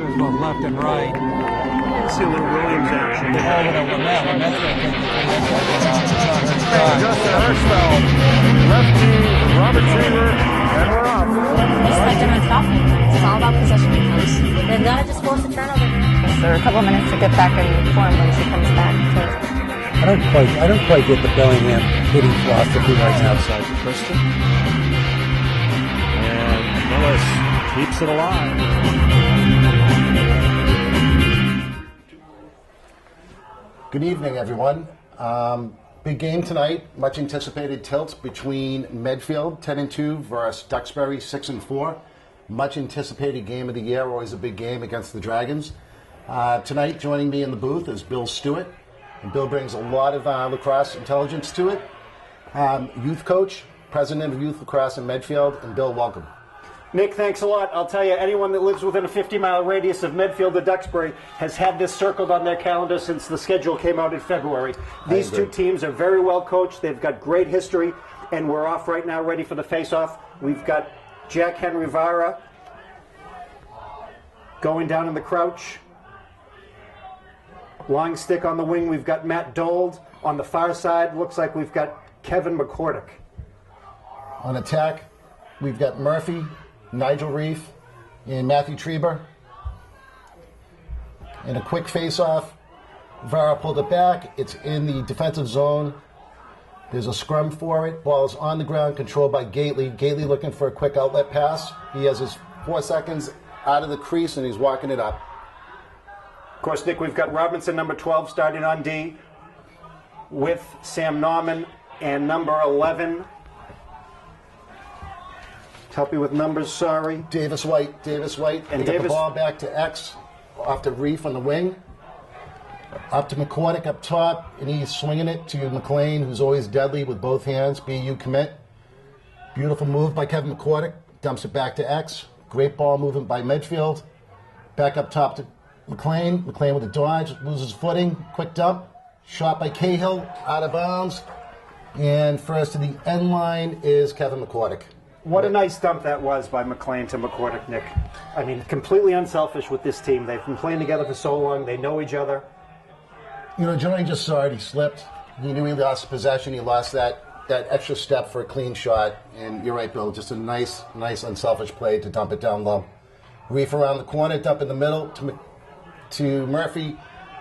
Shooter's both left and right. Let's see a little Williams action. Justin Hirschfeld, lefty, Robert Chamber, and we're off. Just like they're unstoppable. It's all about possession. They've got to just force a turnover. There are a couple of minutes to get back in form when she comes back. I don't quite get the Bellingham hitting philosophy right now. Outside to Kristen. And Willis keeps it alive. Good evening, everyone. Big game tonight. Much anticipated tilt between Medfield 10-2 versus Duxbury 6-4. Much anticipated game of the year. Always a big game against the Dragons. Tonight, joining me in the booth is Bill Stewart. And Bill brings a lot of lacrosse intelligence to it. Youth coach, president of Youth Lacrosse in Medfield, and Bill, welcome. Nick, thanks a lot. I'll tell you, anyone that lives within a 50-mile radius of Medfield or Duxbury has had this circled on their calendar since the schedule came out in February. These two teams are very well coached. They've got great history, and we're off right now, ready for the face-off. We've got Jack Henry Vara going down in the crouch. Long stick on the wing, we've got Matt Dold. On the far side, looks like we've got Kevin McCordick. On attack, we've got Murphy, Nigel Reef, and Matthew Treber. In a quick face-off, Vara pulled it back. It's in the defensive zone. There's a scrum for it. Ball is on the ground, controlled by Gately. Gately looking for a quick outlet pass. He has his 4 seconds out of the crease, and he's walking it up. Of course, Nick, we've got Robinson, number 12, starting on D, with Sam Norman, and number 11. Help you with numbers, sorry. Davis White. And get the ball back to X, off to Reef on the wing. Up to McCordick up top, and he's swinging it to McLean, who's always deadly with both hands. BU commit. Beautiful move by Kevin McCordick. Dumps it back to X. Great ball movement by Medfield. Back up top to McLean. McLean with a dodge, loses footing. Quick dump. Shot by Cahill, out of bounds. And first to the end line is Kevin McCordick. What a nice dump that was by McLean to McCordick, Nick. I mean, completely unselfish with this team. They've been playing together for so long. They know each other. You know, Johnny just saw it. He slipped. He knew he lost possession. He lost that extra step for a clean shot. And you're right, Bill. Just a nice unselfish play to dump it down low. Reef around the corner, dump in the middle to Murphy.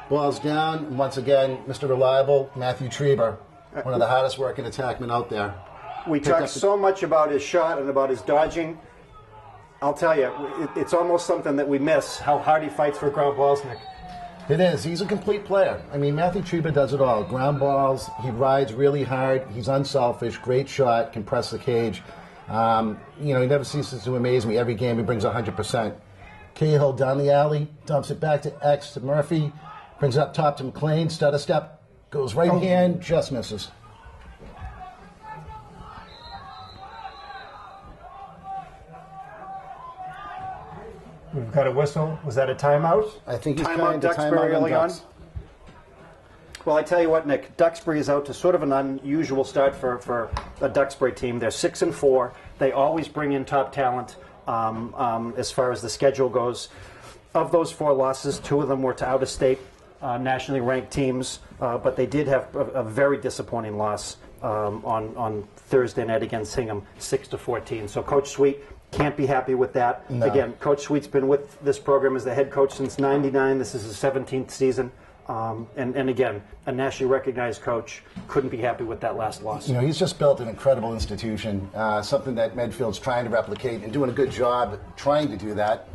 Ball's down. And once again, Mr. Reliable, Matthew Treber, one of the hardest working attackmen out there. We talked so much about his shot and about his dodging. I'll tell you, it's almost something that we miss, how hard he fights for ground balls, Nick. It is. He's a complete player. I mean, Matthew Treber does it all. Ground balls, he rides really hard. He's unselfish, great shot, can press the cage. You know, he never ceases to amaze me. Every game he brings 100%. Cahill down the alley, dumps it back to X to Murphy, brings it up top to McLean, stutter step, goes right hand, just misses. We've got a whistle. Was that a timeout? I think he's timeout trying to Duxbury timeout early on. Ducks. Well, I tell you what, Nick, Duxbury is out to sort of an unusual start for a Duxbury team. They're 6-4. They always bring in top talent as far as the schedule goes. Of those 4 losses, 2 of them were to out-of-state nationally ranked teams, but they did have a very disappointing loss on Thursday night against Hingham, 6-14. So Coach Sweet can't be happy with that. No. Again, Coach Sweet's been with this program as the head coach since '99. This is his 17th season. And again, a nationally recognized coach, couldn't be happy with that last loss. You know, he's just built an incredible institution, something that Medfield's trying to replicate and doing a good job trying to do that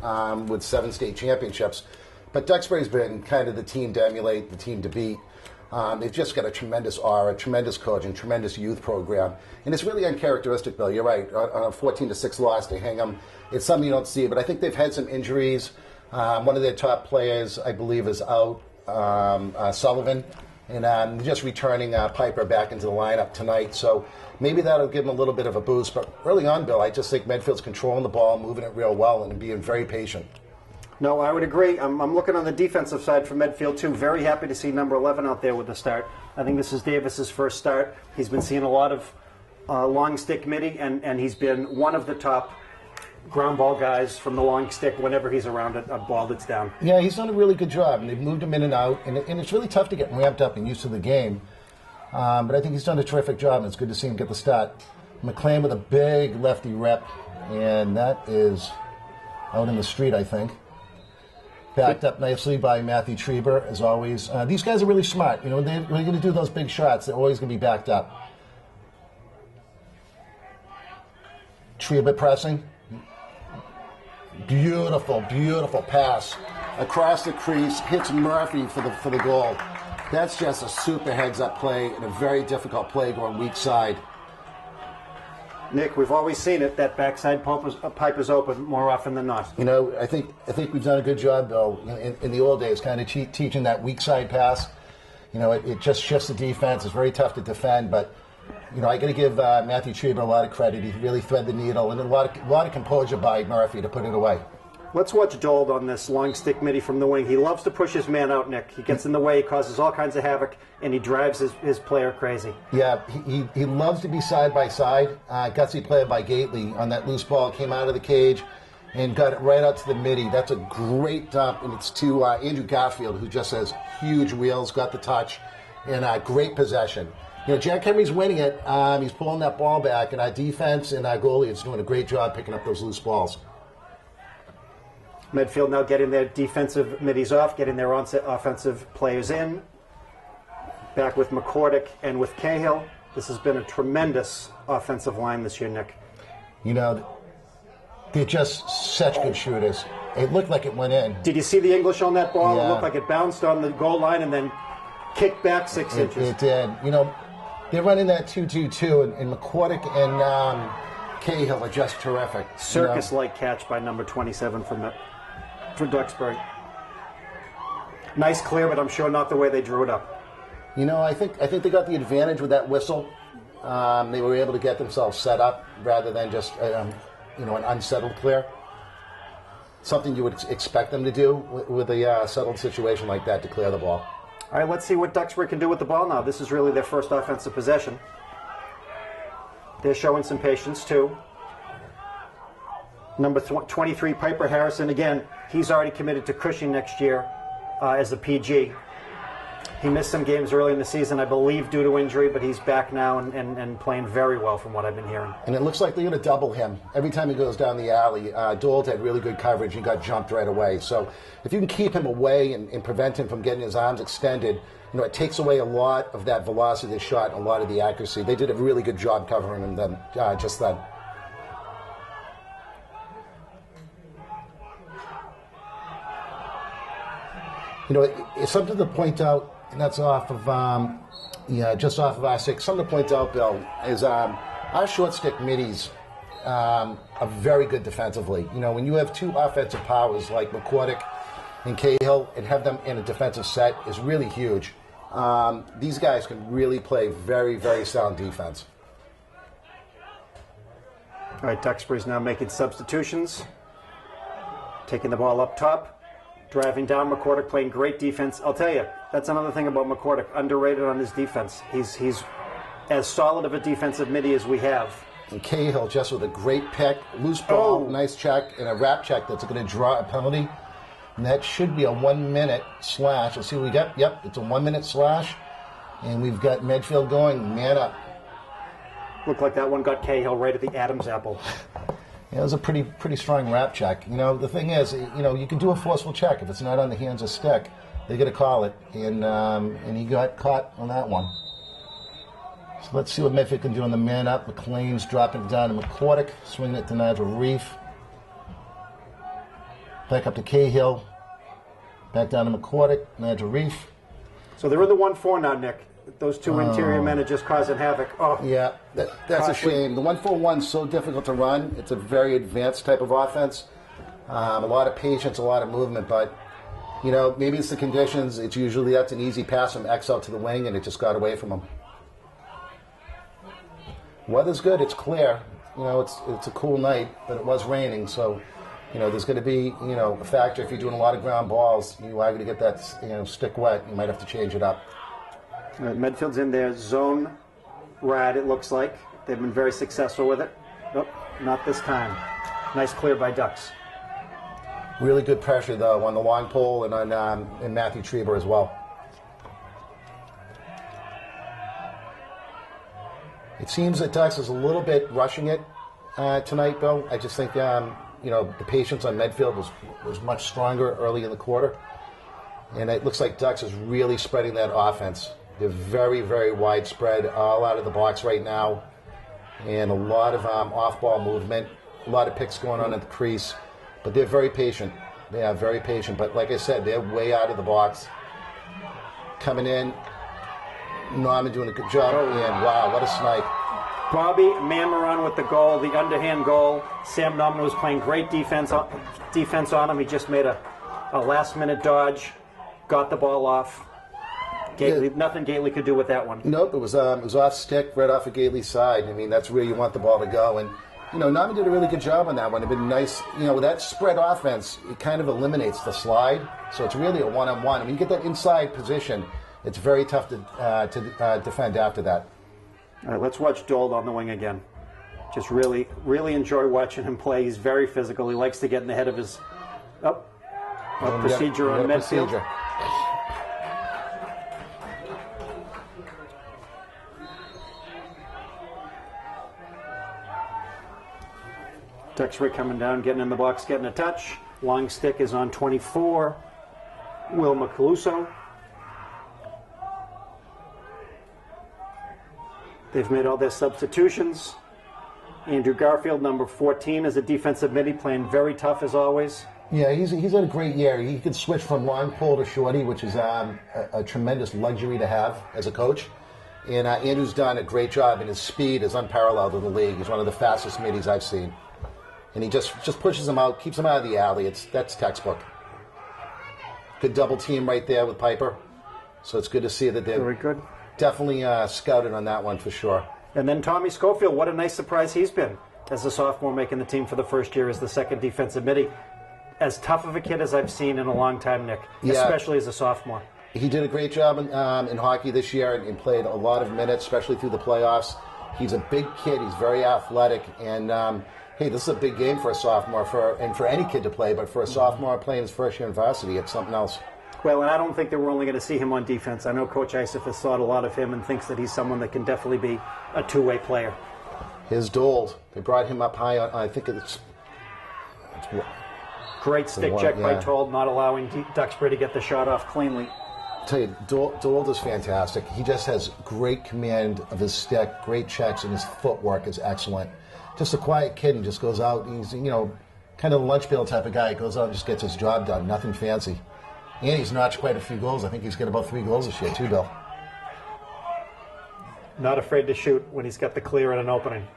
with 7 state championships. But Duxbury's been kind of the team to emulate, the team to beat. They've just got a tremendous aura, tremendous coach, and tremendous youth program. And it's really uncharacteristic, Bill. You're right. On a 14-6 loss to Hingham, it's something you don't see. But I think they've had some injuries. One of their top players, I believe, is out, Sullivan. And just returning Piper back into the lineup tonight. So maybe that'll give them a little bit of a boost. But early on, Bill, I just think Medfield's controlling the ball, moving it real well, and being very patient. No, I would agree. I'm looking on the defensive side for Medfield, too. Very happy to see number 11 out there with the start. I think this is Davis's first start. He's been seeing a lot of long stick midi, and he's been one of the top ground ball guys from the long stick whenever he's around a ball that's down. Yeah, he's done a really good job, and they've moved him in and out, and it's really tough to get ramped up and used to the game. But I think he's done a terrific job, and it's good to see him get the start. McLean with a big lefty rep, and that is out in the street, I think. Backed up nicely by Matthew Trieber, as always. These guys are really smart. You know, when they're going to do those big shots, they're always going to be backed up. Trieber pressing. Beautiful, beautiful pass across the crease, hits Murphy for the goal. That's just a super heads-up play and a very difficult play going weak side. Nick, we've always seen it, that backside pipe is open more often than not. You know, I think we've done a good job, though, in the old days, kind of teaching that weak side pass. You know, it just shifts the defense. It's very tough to defend, but, you know, I got to give Matthew Trieber a lot of credit. He really thread the needle, and a lot of composure by Murphy to put it away. Let's watch Dold on this long stick midi from the wing. He loves to push his man out, Nick. He gets in the way, he causes all kinds of havoc, and he drives his player crazy. Yeah, he loves to be side by side. Gutsy play by Gately on that loose ball, came out of the cage and got it right out to the midi. That's a great dump, and it's to Andrew Garfield, who just has huge wheels, got the touch, and great possession. You know, Jack Henry's winning it. He's pulling that ball back, and our defense and our goalie is doing a great job picking up those loose balls. Medfield now getting their defensive middies off, getting their offensive players in. Back with McCordick and with Cahill. This has been a tremendous offensive line this year, Nick. You know, they're just such good shooters. It looked like it went in. Did you see the English on that ball? Yeah. It looked like it bounced on the goal line and then kicked back 6 inches. It did. You know, they're running that 2-2-2, and McCordick and Cahill are just terrific. Circus-like catch by number 27 for Duxbury. Nice clear, but I'm sure not the way they drew it up. You know, I think they got the advantage with that whistle. They were able to get themselves set up rather than just you know, an unsettled clear. Something you would expect them to do with a settled situation like that to clear the ball. All right, let's see what Duxbury can do with the ball now. This is really their first offensive possession. They're showing some patience, too. Number 23, Piper Harrison. Again, he's already committed to Cushing next year as a PG. He missed some games early in the season, I believe, due to injury, but he's back now and playing very well from what I've been hearing. And it looks like they're going to double him. Every time he goes down the alley, Dold had really good coverage. He got jumped right away. So if you can keep him away and prevent him from getting his arms extended, you know, it takes away a lot of that velocity of the shot and a lot of the accuracy. They did a really good job covering him then, just then. You know, it's something to point out, and that's off of, just off of our six. Something to point out, Bill, is our short stick middies are very good defensively. You know, when you have two offensive powers like McCordick and Cahill and have them in a defensive set is really huge. These guys can really play very, very sound defense. All right, Duxbury's now making substitutions. Taking the ball up top. Driving down McCordick, playing great defense. I'll tell you, that's another thing about McCordick, underrated on his defense. He's as solid of a defensive midi as we have. And Cahill just with a great pick, loose ball, nice check, and a wrap check that's going to draw a penalty. And that should be a 1 minute slash. Let's see what we got. Yep, it's a 1 minute slash. And we've got Medfield going, man up. Looked like that one got Cahill right at the Adam's apple. Yeah, it was a pretty strong wrap check. You know, the thing is, you know, you can do a forceful check. If it's not on the hands or stick, they're going to call it. And he got caught on that one. So let's see what Medfield can do on the man up. McLean's dropping it down to McCordick, swinging it to Nigel Reef. Back up to Cahill. Back down to McCordick, Nigel Reef. So they're in the 1-4 now, Nick. Those two interior men are just causing havoc. Oh, yeah, that's a shame. The 1-4-1 is so difficult to run. It's a very advanced type of offense. A lot of patience, a lot of movement, but, you know, maybe it's the conditions. It's usually that's an easy pass from X out to the wing, and it just got away from him. Weather's good. It's clear. You know, it's a cool night, but it was raining, so, you know, there's going to be, you know, a factor. If you're doing a lot of ground balls, you are going to get that, you know, stick wet. You might have to change it up. All right, Medfield's in their zone rad, it looks like. They've been very successful with it. Nope, not this time. Nice clear by Ducks. Really good pressure, though, on the long pole and on and Matthew Trieber as well. It seems that Ducks is a little bit rushing it tonight, Bill. I just think, the patience on Medfield was much stronger early in the quarter. And it looks like Ducks is really spreading that offense. They're very, very widespread, all out of the box right now. And a lot of off-ball movement, a lot of picks going on at the crease. But they're very patient. They are very patient. But like I said, they're way out of the box. Coming in, Norman doing a good job. And wow, what a snipe. Bobby Mameron with the goal, the underhand goal. Sam Norman was playing great defense on him. He just made a last-minute dodge, got the ball off. Gately, nothing Gately could do with that one. Nope, it was off stick, right off of Gately's side. I mean, that's where you want the ball to go. And, Norman did a really good job on that one. It'd been nice, with that spread offense, it kind of eliminates the slide. So it's really a one-on-one. I mean, you get that inside position, it's very tough to defend after that. All right, let's watch Dold on the wing again. Just really, really enjoy watching him play. He's very physical. He likes to get in the head of his procedure on Medfield. Procedure. Duxbury coming down, getting in the box, getting a touch. Long stick is on 24. Will Macaluso. They've made all their substitutions. Andrew Garfield, number 14, is a defensive midi, playing very tough as always. Yeah, he's had a great year. He could switch from long pole to shorty, which is a tremendous luxury to have as a coach. And Andrew's done a great job, and his speed is unparalleled in the league. He's one of the fastest middies I've seen. And he just pushes him out, keeps him out of the alley. That's textbook. Good double team right there with Piper. So it's good to see that they're very good. Definitely scouted on that one for sure. And then Tommy Schofield, what a nice surprise he's been as a sophomore, making the team for the first year as the second defensive midi. As tough of a kid as I've seen in a long time, Nick, especially as a sophomore. He did a great job in hockey this year and played a lot of minutes, especially through the playoffs. He's a big kid. He's very athletic. And, hey, this is a big game for a sophomore, for any kid to play, but for a sophomore playing his first year in varsity, it's something else. Well, and I don't think that we're only going to see him on defense. I know Coach Isef has thought a lot of him and thinks that he's someone that can definitely be a two-way player. His Dold, they brought him up high on, I think it's great stick check by Told, not allowing Duxbury to get the shot off cleanly. I'll tell you, Dold is fantastic. He just has great command of his stick, great checks, and his footwork is excellent. Just a quiet kid, and just goes out. He's, kind of the lunch pail type of guy. He goes out and just gets his job done. Nothing fancy. And he's notched quite a few goals. I think he's got about 3 goals this year, too, Bill. Not afraid to shoot when he's got the clear and an opening.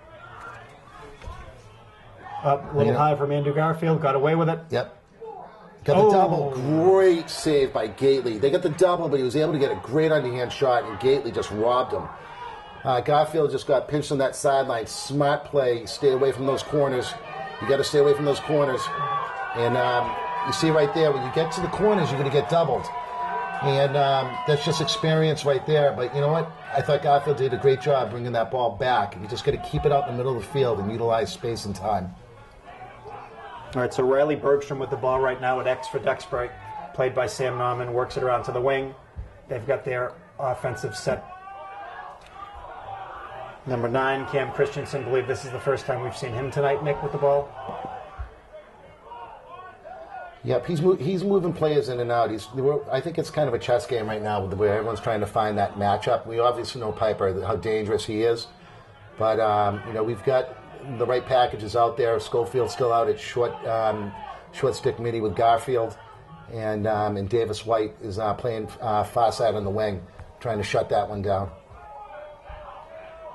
Up a little high from Andrew Garfield. Got away with it. Yep. Got the double. Great save by Gately. They got the double, but he was able to get a great underhand shot, and Gately just robbed him. Garfield just got pinched on that sideline. Smart play. Stay away from those corners. You got to stay away from those corners. And you see right there, when you get to the corners, you're going to get doubled. And that's just experience right there. But you know what? I thought Garfield did a great job bringing that ball back. You just got to keep it out in the middle of the field and utilize space and time. All right, so Riley Bergstrom with the ball right now at X for Duxbury, played by Sam Norman, works it around to the wing. They've got their offensive set. Number 9, Cam Christensen. I believe this is the first time we've seen him tonight, Nick, with the ball. Yep, he's moving players in and out. I think it's kind of a chess game right now with the way everyone's trying to find that matchup. We obviously know Piper, how dangerous he is. But, we've got the right packages out there. Schofield's still out at short stick midi with Garfield. And Davis White is playing far side on the wing, trying to shut that one down.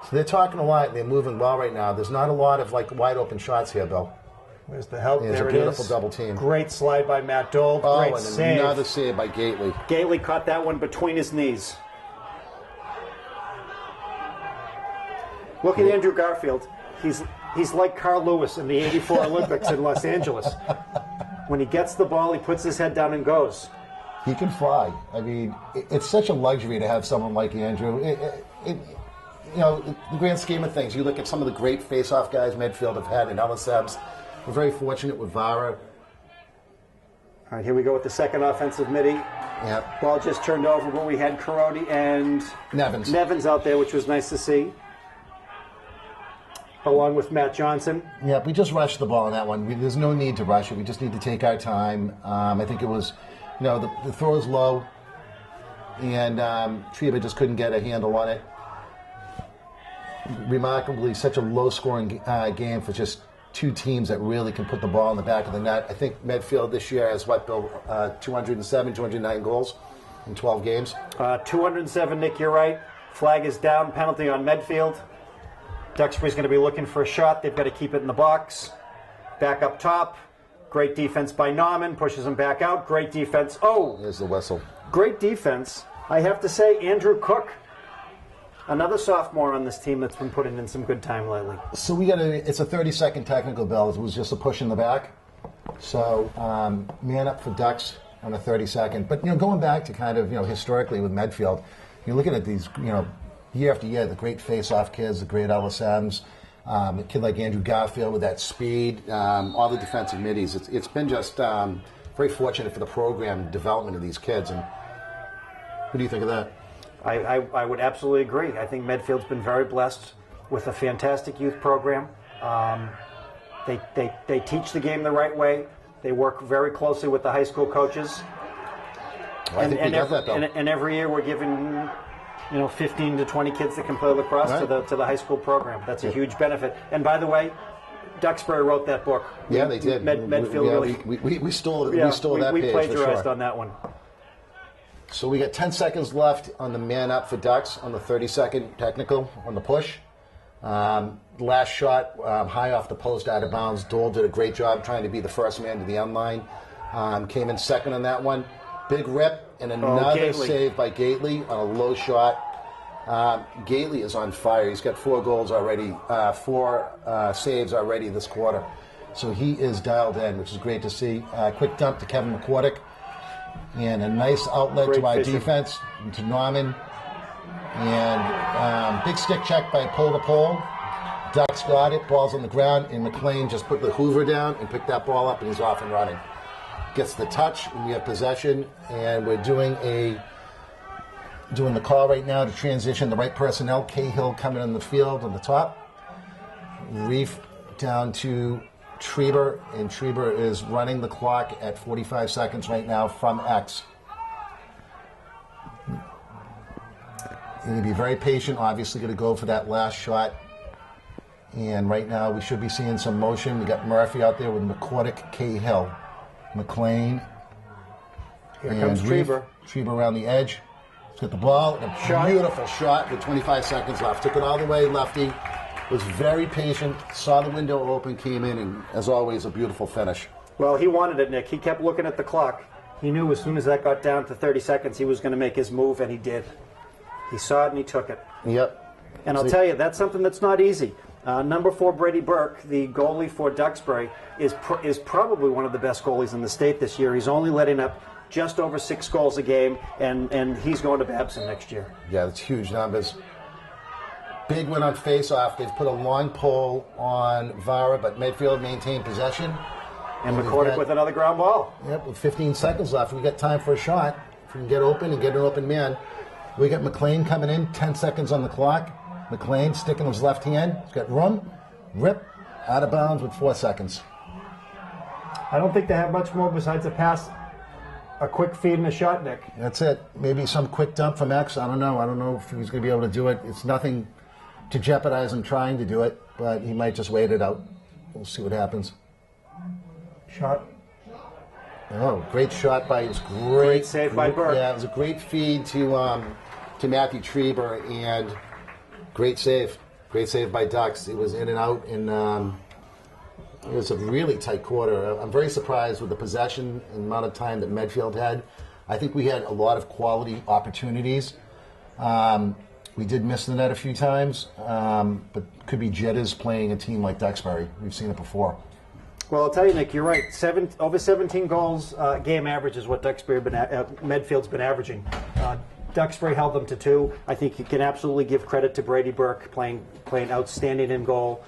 So they're talking a lot. They're moving well right now. There's not a lot of wide open shots here, Bill. There's the help. There's there a beautiful double team. Great slide by Matt Dole. Great save. Another save by Gately. Gately caught that one between his knees. Look at Andrew Garfield. He's like Carl Lewis in the '84 Olympics in Los Angeles. When he gets the ball, he puts his head down and goes. He can fly. I mean, it's such a luxury to have someone like Andrew. The grand scheme of things, you look at some of the great face-off guys Medfield have had in LSMs. we're very fortunate with Vara. All right, here we go with the second offensive midi. Yep. Ball just turned over, but we had Karodi and Nevins out there, which was nice to see. Along with Matt Johnson. Yeah, we just rushed the ball on that one. There's no need to rush it. We just need to take our time. I think it was, the throw was low, and Treba just couldn't get a handle on it. Remarkably, such a low-scoring game for just two teams that really can put the ball in the back of the net. I think Medfield this year has, Bill, 207, 209 goals in 12 games? 207, Nick, you're right. Flag is down, penalty on Medfield. Duxbury's going to be looking for a shot. They've got to keep it in the box. Back up top. Great defense by Nauman. Pushes him back out. Great defense. Oh! There's the whistle. Great defense. I have to say, Andrew Cook, another sophomore on this team that's been putting in some good time lately. So it's a 30-second technical bell. It was just a push in the back. So man up for Ducks on a 30-second. But, going back to kind of, historically with Medfield, you're looking at these, year after year, the great face-off kids, the great LSMs, a kid like Andrew Garfield with that speed, all the defensive middies. It's been just very fortunate for the program development of these kids. And what do you think of that? I would absolutely agree. I think Medfield's been very blessed with a fantastic youth program. They teach the game the right way. They work very closely with the high school coaches. Well, I think we got that, though. And every year we're giving 15 to 20 kids that can play lacrosse to the high school program. That's a huge benefit. And by the way, Duxbury wrote that book. Yeah, they did. Medfield we stole that page. We plagiarized for sure. on that one. So we got 10 seconds left on the man up for Ducks on the 30-second technical on the push. Last shot, high off the post, out of bounds. Dole did a great job trying to be the first man to the end line. Came in second on that one. Big rip and another save by Gately on a low shot. Gately is on fire. He's got 4 goals already, 4 saves already this quarter. So he is dialed in, which is great to see. Quick dump to Kevin McCordick. And a nice outlet to our defense, to Norman. And big stick check by pole to pole. Ducks got it, ball's on the ground, and McLean just put the Hoover down and picked that ball up, and he's off and running. Gets the touch, and we have possession, and we're doing the call right now to transition the right personnel. Cahill coming in the field on the top. Reef down to Treba, and Treba is running the clock at 45 seconds right now from X. You're going to be very patient, obviously going to go for that last shot. And right now we should be seeing some motion. We got Murphy out there with McCordick, Cahill. McLean. Here comes Treba. Treba around the edge. He's got the ball. A beautiful shot with 25 seconds left. Took it all the way, lefty. Was very patient. Saw the window open, came in, and as always, a beautiful finish. Well, he wanted it, Nick. He kept looking at the clock. He knew as soon as that got down to 30 seconds, he was going to make his move, and he did. He saw it and he took it. Yep. And I'll tell you, that's something that's not easy. Number 4, Brady Burke, the goalie for Duxbury, is probably one of the best goalies in the state this year. He's only letting up just over 6 goals a game, and he's going to Babson next year. Yeah, that's huge numbers. Big win on face-off. They've put a long pole on Vara, but Medfield maintained possession. And McCordick with another ground ball. Yep, with 15 seconds left. We got time for a shot. If we can get open and get an open man. We got McLean coming in, 10 seconds on the clock. McLean sticking his left hand. He's got room. Rip. Out of bounds with 4 seconds. I don't think they have much more besides a pass, a quick feed and a shot, Nick. That's it. Maybe some quick dump from X. I don't know. I don't know if he's going to be able to do it. It's nothing to jeopardize him trying to do it, but he might just wait it out. We'll see what happens. Shot. Oh, great shot by his great save by Burke. Yeah, it was a great feed to Matthew Treba, and great save by Ducks. It was in and out, and it was a really tight quarter. I'm very surprised with the possession and amount of time that Medfield had. I think we had a lot of quality opportunities. We did miss the net a few times, but could be jitters playing a team like Duxbury. We've seen it before. Well, I'll tell you, Nick, you're right. Over 17 goals game average is what Medfield's been averaging. Duxbury held them to 2. I think you can absolutely give credit to Brady Burke playing outstanding in goal.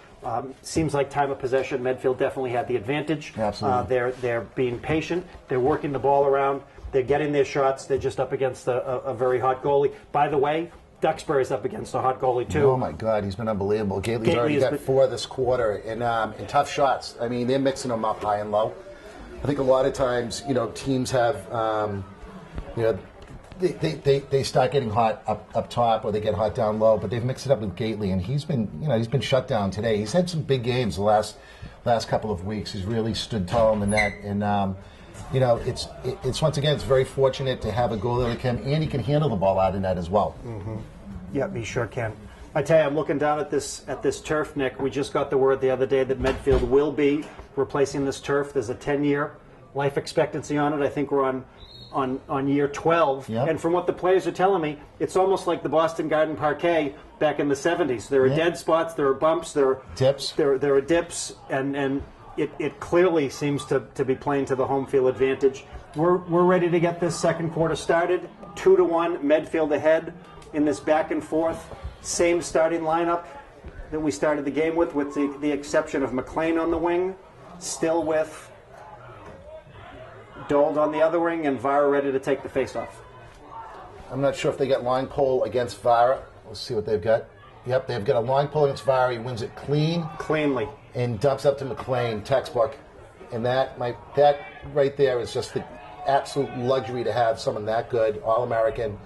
Seems like time of possession, Medfield definitely had the advantage. Absolutely. They're being patient. They're working the ball around. They're getting their shots. They're just up against a very hot goalie. By the way, Duxbury's up against a hot goalie too. Oh my God, he's been unbelievable. Gately's already got 4 this quarter in tough shots. I mean, they're mixing them up high and low. I think a lot of times, teams have, they start getting hot up top, or they get hot down low. But they've mixed it up with Gately, and he's been shut down today. He's had some big games the last couple of weeks. He's really stood tall in the net, and it's once again, it's very fortunate to have a goalie like him, and he can handle the ball out of net as well. Mm-hmm. Yep, he sure can. I tell you, I'm looking down at this turf, Nick. We just got the word the other day that Medfield will be replacing this turf. There's a 10-year life expectancy on it. I think we're on year 12. Yep. And from what the players are telling me, it's almost like the Boston Garden Parquet back in the 70s. There are dead spots, there are bumps, there are dips. There are dips, and it clearly seems to be playing to the home field advantage. We're ready to get this second quarter started. 2-1, Medfield ahead in this back and forth. Same starting lineup that we started the game with the exception of McLean on the wing, still with Dold on the other wing, and Vara ready to take the face-off. I'm not sure if they got line pole against Vara. Let's see what they've got. Yep, they've got a line pole against Vara. He wins it cleanly, and dumps up to McLean, textbook. And that right there is just the absolute luxury to have someone that good, All-American.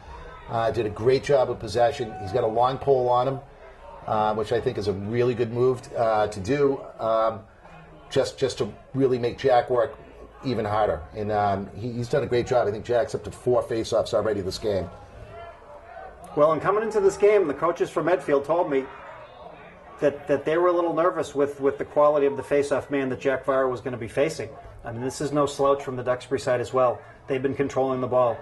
Did a great job with possession. He's got a long pole on him, which I think is a really good move to do, just to really make Jack work even harder. And he's done a great job. I think Jack's up to 4 face-offs already this game. Well, and coming into this game, the coaches from Medfield told me that they were a little nervous with the quality of the face-off man that Jack Vara was going to be facing. I mean, this is no slouch from the Duxbury side as well. They've been controlling the ball.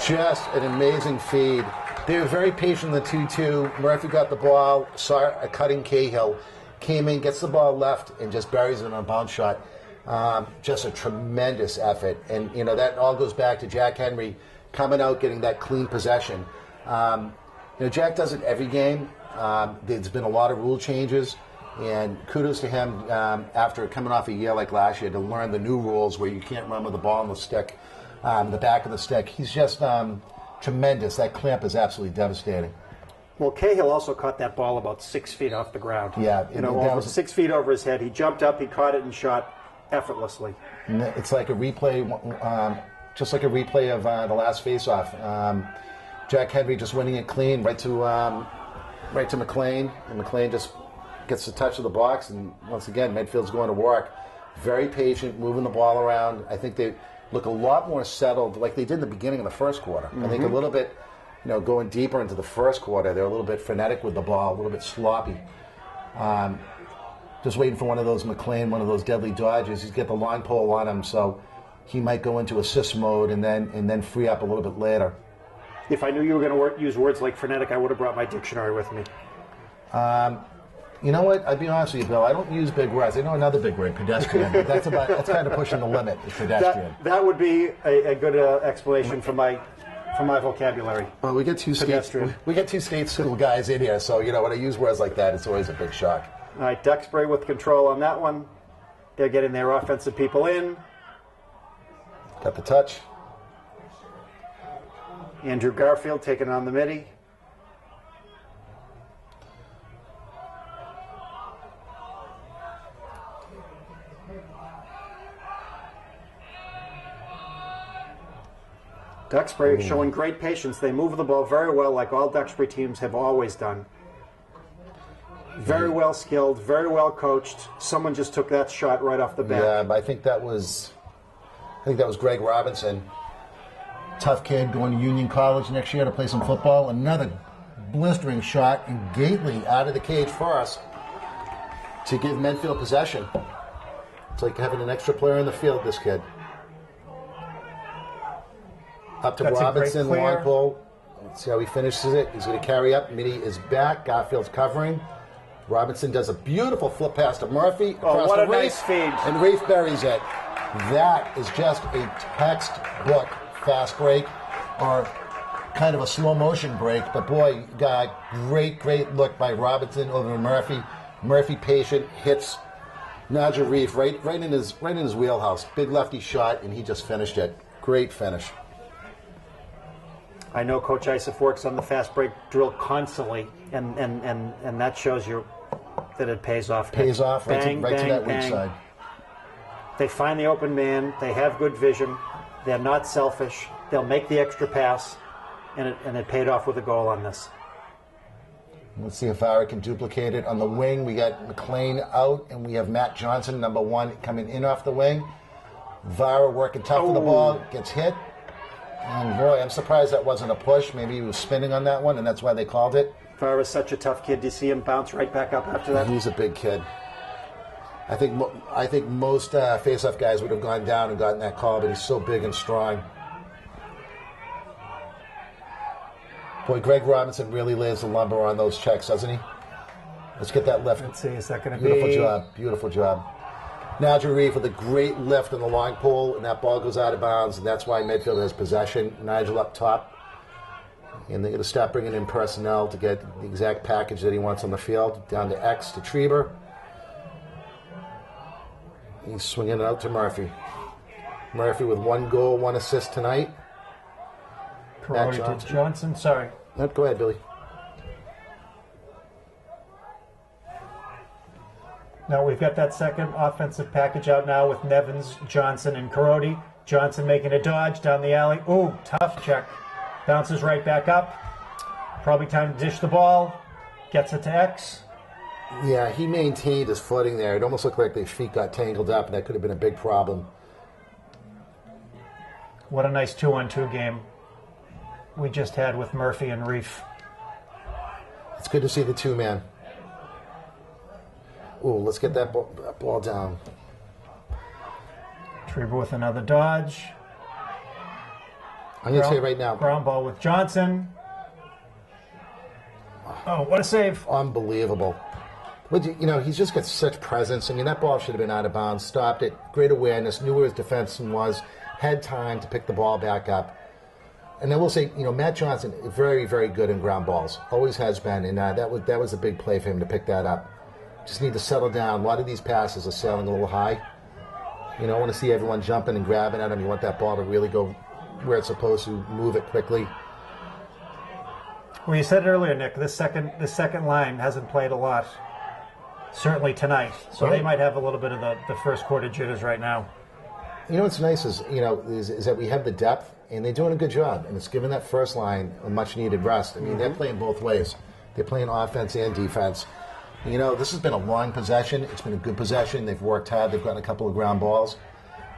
Just an amazing feed. They were very patient in the 2-2. Murphy got the ball, saw a cutting Cahill, came in, gets the ball left, and just buries it on a bounce shot. Just a tremendous effort. And, that all goes back to Jack Henry coming out, getting that clean possession. Jack does it every game. There's been a lot of rule changes, and kudos to him after coming off a year like last year to learn the new rules where you can't run with the ball on the stick. The back of the stick. He's just tremendous. That clamp is absolutely devastating. Well, Cahill also caught that ball about 6 feet off the ground. Yeah. Over 6 feet over his head. He jumped up, he caught it, and shot effortlessly. It's like a replay, just like a replay of the last face-off. Jack Henry just winning it clean right to McLean, and McLean just gets the touch of the box, and once again, Medfield's going to work. Very patient, moving the ball around. I think they look a lot more settled, like they did in the beginning of the first quarter. I think a little bit, going deeper into the first quarter, they're a little bit frenetic with the ball, a little bit sloppy. Just waiting for one of those McLean, one of those deadly dodges. He's got the line pole on him, so he might go into assist mode and then free up a little bit later. If I knew you were going to use words like frenetic, I would have brought my dictionary with me. You know what? I'd be honest with you, Bill. I don't use big words. I know another big word, pedestrian. But that's kind of pushing the limit. Is pedestrian. That would be a good explanation for my vocabulary. Well, we get two state school guys in here, so when I use words like that, it's always a big shock. All right, Duxbury with control on that one. They're getting their offensive people in. Got the touch. Andrew Garfield taking on the midi. Duxbury showing great patience. They move the ball very well, like all Duxbury teams have always done. Very well skilled, very well coached. Someone just took that shot right off the bat. Yeah, but I think that was Greg Robinson. Tough kid going to Union College next year to play some football. Another blistering shot, and Gately out of the cage first to give Medfield possession. It's like having an extra player in the field, this kid. Up to That's Robinson, long pull. Let's see how he finishes it. He's going to carry up. Midi is back. Garfield's covering. Robinson does a beautiful flip pass to Murphy. Oh, what a nice feed. And Reef buries it. That is just a textbook fast break, or kind of a slow motion break, but boy, got great look by Robinson over to Murphy. Murphy patient, hits Nigel Reef right in his wheelhouse. Big lefty shot, and he just finished it. Great finish. I know Coach Isaac works on the fast break drill constantly, and that shows you that it pays off. Pays off right Bang, to bang, that weak bang. side. They find the open man. They have good vision. They're not selfish. They'll make the extra pass, and it paid off with a goal on this. Let's see if Vara can duplicate it. On the wing, we got McLean out, and we have Matt Johnson, number 1, coming in off the wing. Vara working tough for the ball, gets hit. And boy, I'm surprised that wasn't a push. Maybe he was spinning on that one, and that's why they called it. Vara's such a tough kid. Do you see him bounce right back up after that? He's a big kid. I think most face-off guys would have gone down and gotten that call, but he's so big and strong. Boy, Greg Robinson really lays the lumber on those checks, doesn't he? Let's get that lift. Let's see, is that going to Beautiful be... job. Beautiful job. Nigel Reef with a great lift on the long pole, and that ball goes out of bounds, and that's why Medfield has possession. Nigel up top. And they're going to start bringing in personnel to get the exact package that he wants on the field. Down to X to Treber. He's swinging it out to Murphy. Murphy with 1 goal, 1 assist tonight. Corey to Johnson, sorry. No, go ahead, Billy. Now we've got that second offensive package out now with Nevins, Johnson, and Karodi. Johnson making a dodge down the alley. Ooh, tough check. Bounces right back up. Probably time to dish the ball. Gets it to X. Yeah, he maintained his footing there. It almost looked like their feet got tangled up, and that could have been a big problem. What a nice 2-on-2 game we just had with Murphy and Reef. It's good to see the 2-man. Ooh, let's get that ball down. Treber with another dodge. I'm going to say right now, Ground ball with Johnson. Oh, what a save. unbelievable. But, he's just got such presence. I mean, that ball should have been out of bounds. Stopped it. Great awareness. Knew where his defenseman was. Had time to pick the ball back up. And I will say, Matt Johnson, very, very good in ground balls. Always has been. And that was a big play for him to pick that up. Just need to settle down. A lot of these passes are sailing a little high. I want to see everyone jumping and grabbing at him. You want that ball to really go where it's supposed to, move it quickly. Well, you said it earlier, Nick, this second line hasn't played a lot. Certainly tonight. So they might have a little bit of the first quarter jitters right now. What's nice is that we have the depth, and they're doing a good job. And it's given that first line a much-needed rest. I mean, they're playing both ways. They're playing offense and defense. This has been a long possession. It's been a good possession. They've worked hard. They've gotten a couple of ground balls.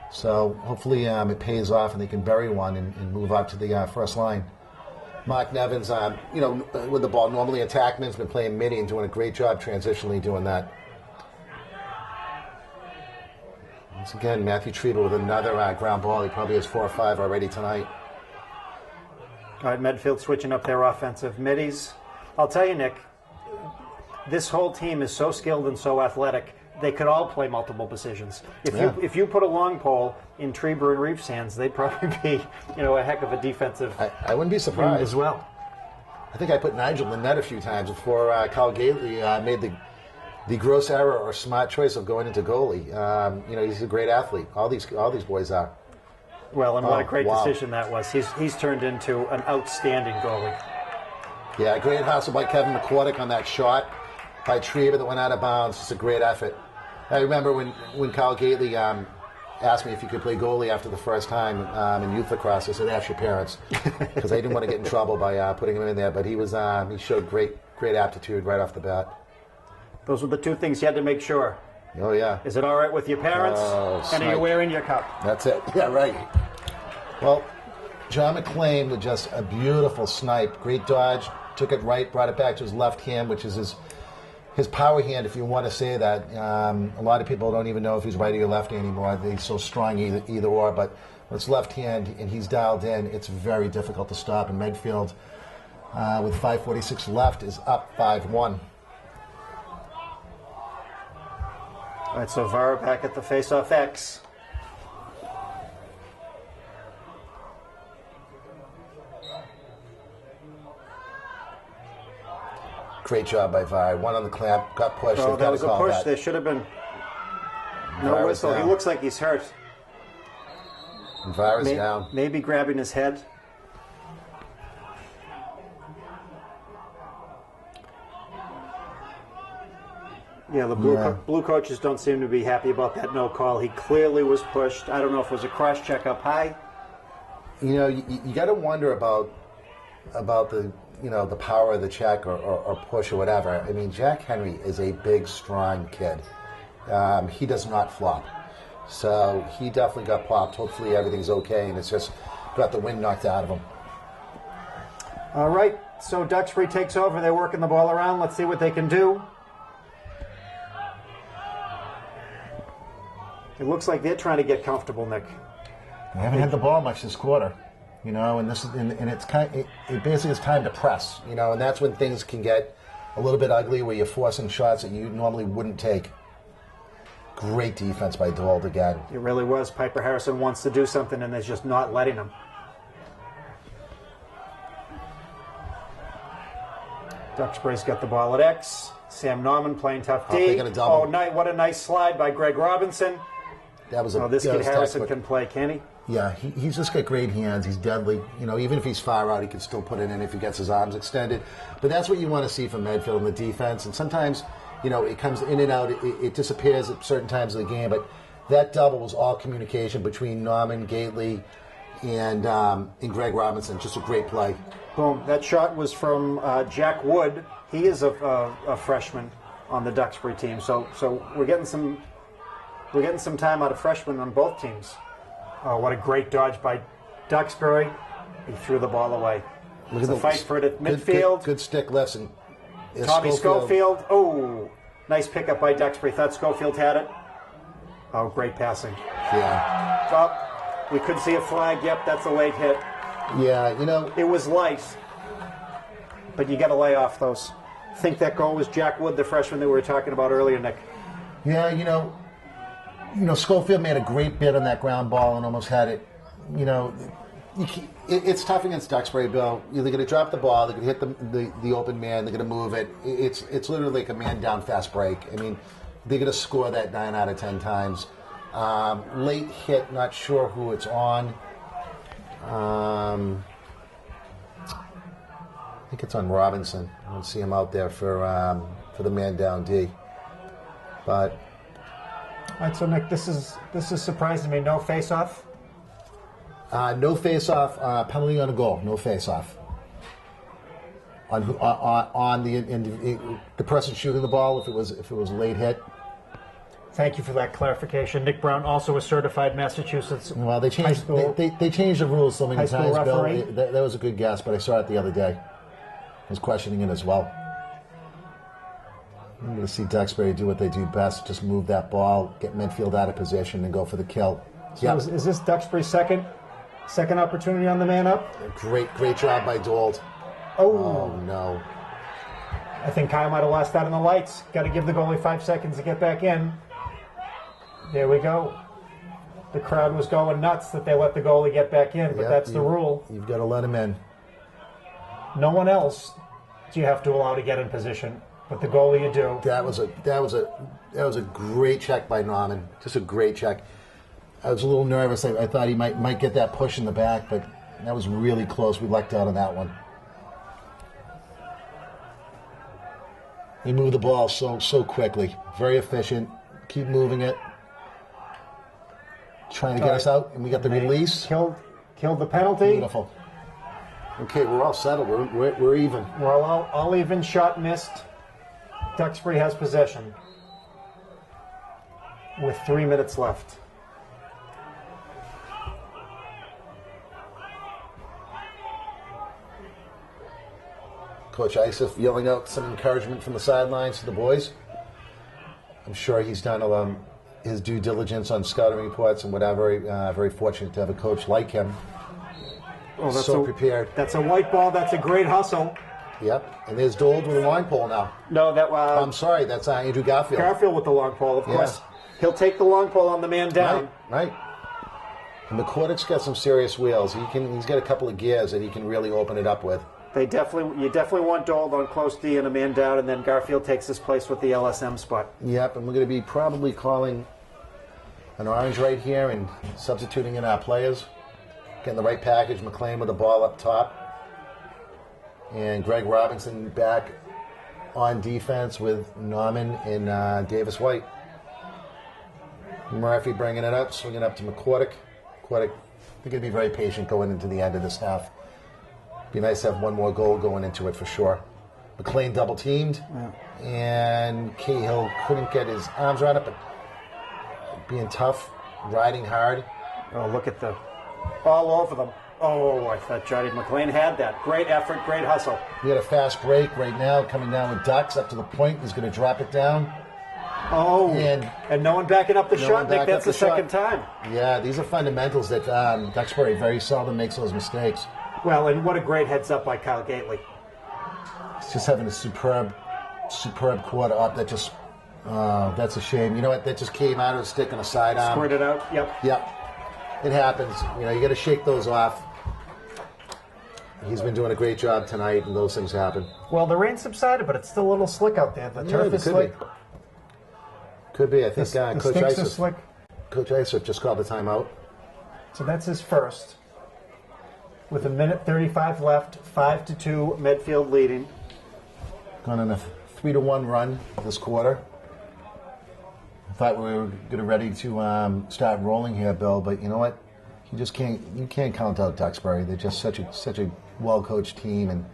So hopefully it pays off and they can bury one and move up to the first line. Mark Nevins, with the ball, normally attackman's been playing midi and doing a great job transitionally doing that. Once again, Matthew Treber with another ground ball. He probably has 4 or 5 already tonight. All right, Medfield switching up their offensive middies. I'll tell you, Nick, this whole team is so skilled and so athletic, they could all play multiple positions. If you put a long pole in Treber and Reef's hands, they'd probably be, a heck of a defensive I wouldn't be surprised as well. I think I put Nigel in the net a few times before Kyle Gately made the gross error or smart choice of going into goalie. He's a great athlete. All these boys are. Well, and what a great decision that was. He's turned into an outstanding goalie. Yeah, great hustle by Kevin McCordick on that shot by Treber that went out of bounds. It's a great effort. I remember when Kyle Gately asked me if he could play goalie after the first time in youth lacrosse. I said, ask your parents, because I didn't want to get in trouble by putting him in there. But he showed great aptitude right off the bat. Those were the 2 things you had to make sure. Oh, yeah. Is it all right with your parents? And are you wearing your cup? That's it. Yeah, right. Well, John McLean with just a beautiful snipe. Great dodge. Took it right, brought it back to his left hand, which is his power hand, if you want to say that. A lot of people don't even know if he's right or lefty anymore. He's so strong either or. But when it's left hand and he's dialed in, it's very difficult to stop. And Medfield, with 5:46 left, is up 5-1. All right, so Vara back at the face-off X. Great job by Vi. One on the clamp, got pushed. Oh, They've that got was to a call push. that. There should have been no Vi was whistle. He down. looks like he's hurt. And Vi was down. Maybe grabbing his head. Yeah, the blue coaches don't seem to be happy about that no call. He clearly was pushed. I don't know if it was a cross check up high. You know, you got to wonder about the the power of the check or push or whatever. I mean, Jack Henry is a big, strong kid. He does not flop, so he definitely got popped. Hopefully, everything's okay, and it's just got the wind knocked out of him. All right, so Duxbury takes over. They're working the ball around. Let's see what they can do. It looks like they're trying to get comfortable, Nick. They haven't had the ball much this quarter, and this is and it's it basically is time to press, and that's when things can get a little bit ugly where you're forcing shots that you normally wouldn't take. Great defense by Dold again. It really was. Piper Harrison wants to do something, and they're just not letting him. Duxbury's got the ball at X. Sam Norman playing tough D. They got a double. Oh, what a nice slide by Greg Robinson. That was this that kid was Harrison textbook. can play, can he? Yeah, he's just got great hands. He's deadly. Even if he's far out, he can still put it in if he gets his arms extended. But that's what you want to see from Medfield in the defense. And sometimes, it comes in and out. It disappears at certain times of the game. But that double was all communication between Norman, Gately, and Greg Robinson. Just a great play. Boom. That shot was from Jack Wood. He is a freshman on the Duxbury team. So we're getting some time out of freshmen on both teams. Oh, what a great dodge by Duxbury. He threw the ball away. It's a fight for it at midfield. Good stick lifts. And Tommy Schofield. Oh, nice pickup by Duxbury. Thought Schofield had it. Oh, great passing. Yeah. Oh, we could see a flag. Yep, that's a late hit. Yeah, It was light, but you got to lay off those. I think that goal was Jack Wood, the freshman that we were talking about earlier, Nick. Yeah, Schofield made a great bid on that ground ball and almost had it. It's tough against Duxbury, Bill. They're going to drop the ball. They're going to hit the open man. They're going to move it. It's literally like a man down fast break. I mean, they're going to score that 9 out of 10 times. Late hit, not sure who it's on. I think it's on Robinson. I don't see him out there for the man down D. But All right, so Nick, this is surprising me. No face-off. no face-off, penalty on a goal. No face-off. On the person shooting the ball, if it was a late hit. Thank you for that clarification. Nick Brown, also a certified Massachusetts Well, they changed school- they changed the rules so many high school times, Bill. referee. That was a good guess, but I saw it the other day. I was questioning it as well. I'm going to see Duxbury do what they do best: just move that ball, get Medfield out of position, and go for the kill. So is this Duxbury's second opportunity on the man up? Great job by Dold. Oh, No. I think Kyle might have lost that in the lights. Got to give the goalie 5 seconds to get back in. There we go. The crowd was going nuts that they let the goalie get back in, but that's the rule. You've got to let him in. No one else do you have to allow to get in position, but the goalie you do. That was a great check by Norman. Just a great check. I was a little nervous. I thought he might get that push in the back, but that was really close. We lucked out on that one. He moved the ball so quickly. Very efficient. Keep moving it. Trying to get us out, and we got the release. Killed the penalty. Beautiful. Okay, we're all settled. We're even. We're all even. Shot missed. Duxbury has possession with 3 minutes left. Coach Isif yelling out some encouragement from the sidelines to the boys. I'm sure he's done his due diligence on scouting reports and whatever. Very fortunate to have a coach like him. Oh, So prepared. That's a white ball. That's a great hustle. Yep. And there's Dold with a line pole now. No, that I'm sorry, that's Andrew Garfield. Garfield with the long pole, of course. He'll take the long pole on the man down. Right. And McCordick's got some serious wheels. He's got a couple of gears that he can really open it up with. You definitely want Dold on close D and a man down, and then Garfield takes his place with the LSM spot. Yep, and we're going to be probably calling an orange right here and substituting in our players. Getting the right package. McLean with the ball up top. And Greg Robinson back on defense with Norman and Davis White. Murphy bringing it up, swinging up to McCordick. McCordick, they're going to be very patient going into the end of this half. Be nice to have one more goal going into it for sure. McLean double teamed, and Cahill couldn't get his arms around it, but being tough, riding hard. Oh, look at all over them. Oh, I thought Johnny McLean had that. Great effort, great hustle. We got a fast break right now coming down with Ducks up to the point. He's going to drop it down. Oh, and no one backing up the shot, Nick. That's the second time. Yeah, these are fundamentals that Duxbury very seldom makes those mistakes. Well, and what a great heads up by Kyle Gately. He's just having a superb quarter up. That just, that's a shame. You know what? That just came out of the stick on a sidearm. Squirted out. Yep. It happens. You know, you got to shake those off. He's been doing a great job tonight, and those things happen. Well, the rain subsided, but it's still a little slick out there. The turf is could slick. Be. Could be. I think The Coach sticks are slick. Coach Isaac just called the timeout. So that's his first. With 1:35 left, 5-2. Medfield leading. Going on a 3-1 run this quarter. I thought we were getting ready to start rolling here, Bill, but you know what? You can't count out Duxbury. They're just such a well-coached team, and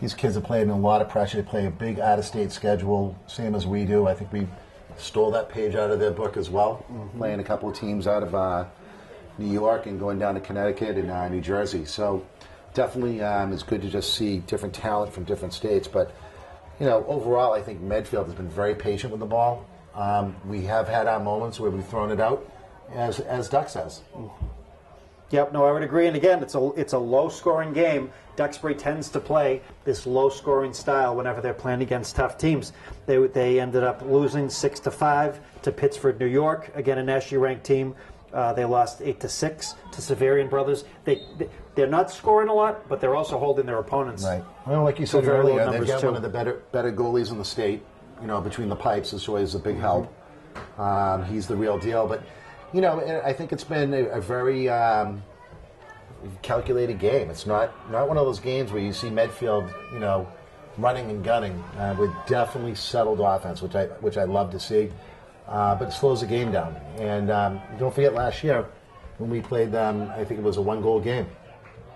these kids are playing a lot of pressure. They play a big out-of-state schedule, same as we do. I think we stole that page out of their book as well, playing a couple of teams out of New York and going down to Connecticut and New Jersey. So definitely it's good to just see different talent from different states. But, you know, overall, I think Medfield has been very patient with the ball. We have had our moments where we've thrown it out, as Duck says. Yep, no, I would agree. And again, it's a low-scoring game. Duxbury tends to play this low-scoring style whenever they're playing against tough teams. They ended up losing 6-5 to Pittsford, New York. Again, a nationally ranked team. They lost 8-6 to Severian Brothers. They're not scoring a lot, but they're also holding their opponents. Right. Well, like you said very low earlier, they've numbers got too. one of the better goalies in the state. You know, between the pipes is always a big help. He's the real deal. But, you know, I think it's been a very calculated game. It's not one of those games where you see Medfield, you know, running and gunning with definitely settled offense, which I love to see. But it slows the game down. And don't forget last year when we played them, I think it was a one-goal game.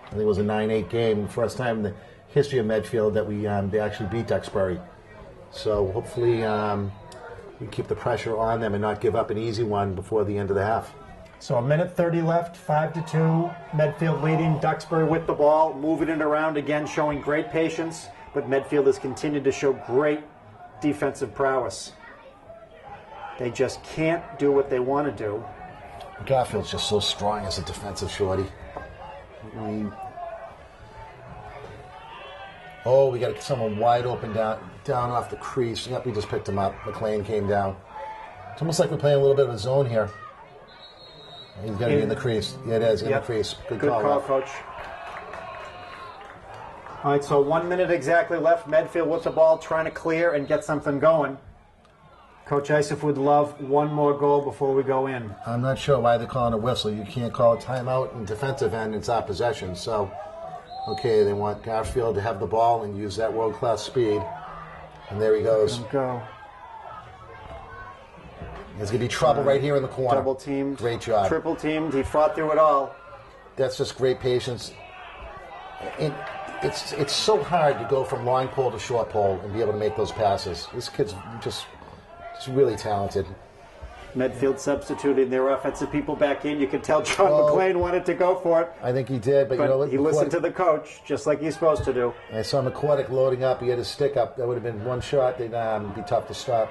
I think it was a 9-8 game. First time in the history of Medfield that they actually beat Duxbury. So hopefully we keep the pressure on them and not give up an easy one before the end of the half. So 1:30 left, 5-2. Medfield leading, Duxbury with the ball, moving it around again, showing great patience. But Medfield has continued to show great defensive prowess. They just can't do what they want to do. Garfield's just so strong as a defensive shorty. We got someone wide open down off the crease. Yep, we just picked him up. McLean came down. It's almost like we're playing a little bit of a zone here. He's got to be in the crease. Yeah, it is, in the crease. Good call, Coach. All right, so 1 minute exactly left. Medfield with the ball, trying to clear and get something going. Coach Isaac would love one more goal before we go in. I'm not sure why they're calling a whistle. You can't call a timeout in defensive end. It's our possession. So, okay, they want Garfield to have the ball and use that world-class speed. And there he goes. Go. There's going to be trouble right here in the corner. Double teamed. Great job. Triple teamed. He fought through it all. That's just great patience. It's so hard to go from long pole to short pole and be able to make those passes. This kid's just really talented. Medfield substituting their offensive people back in. You can tell John McLean wanted to go for it. I think he did, but you know what? He listened to the coach, just like he's supposed to do. I saw McCordick loading up. He had his stick up. That would have been one shot. They'd be tough to stop.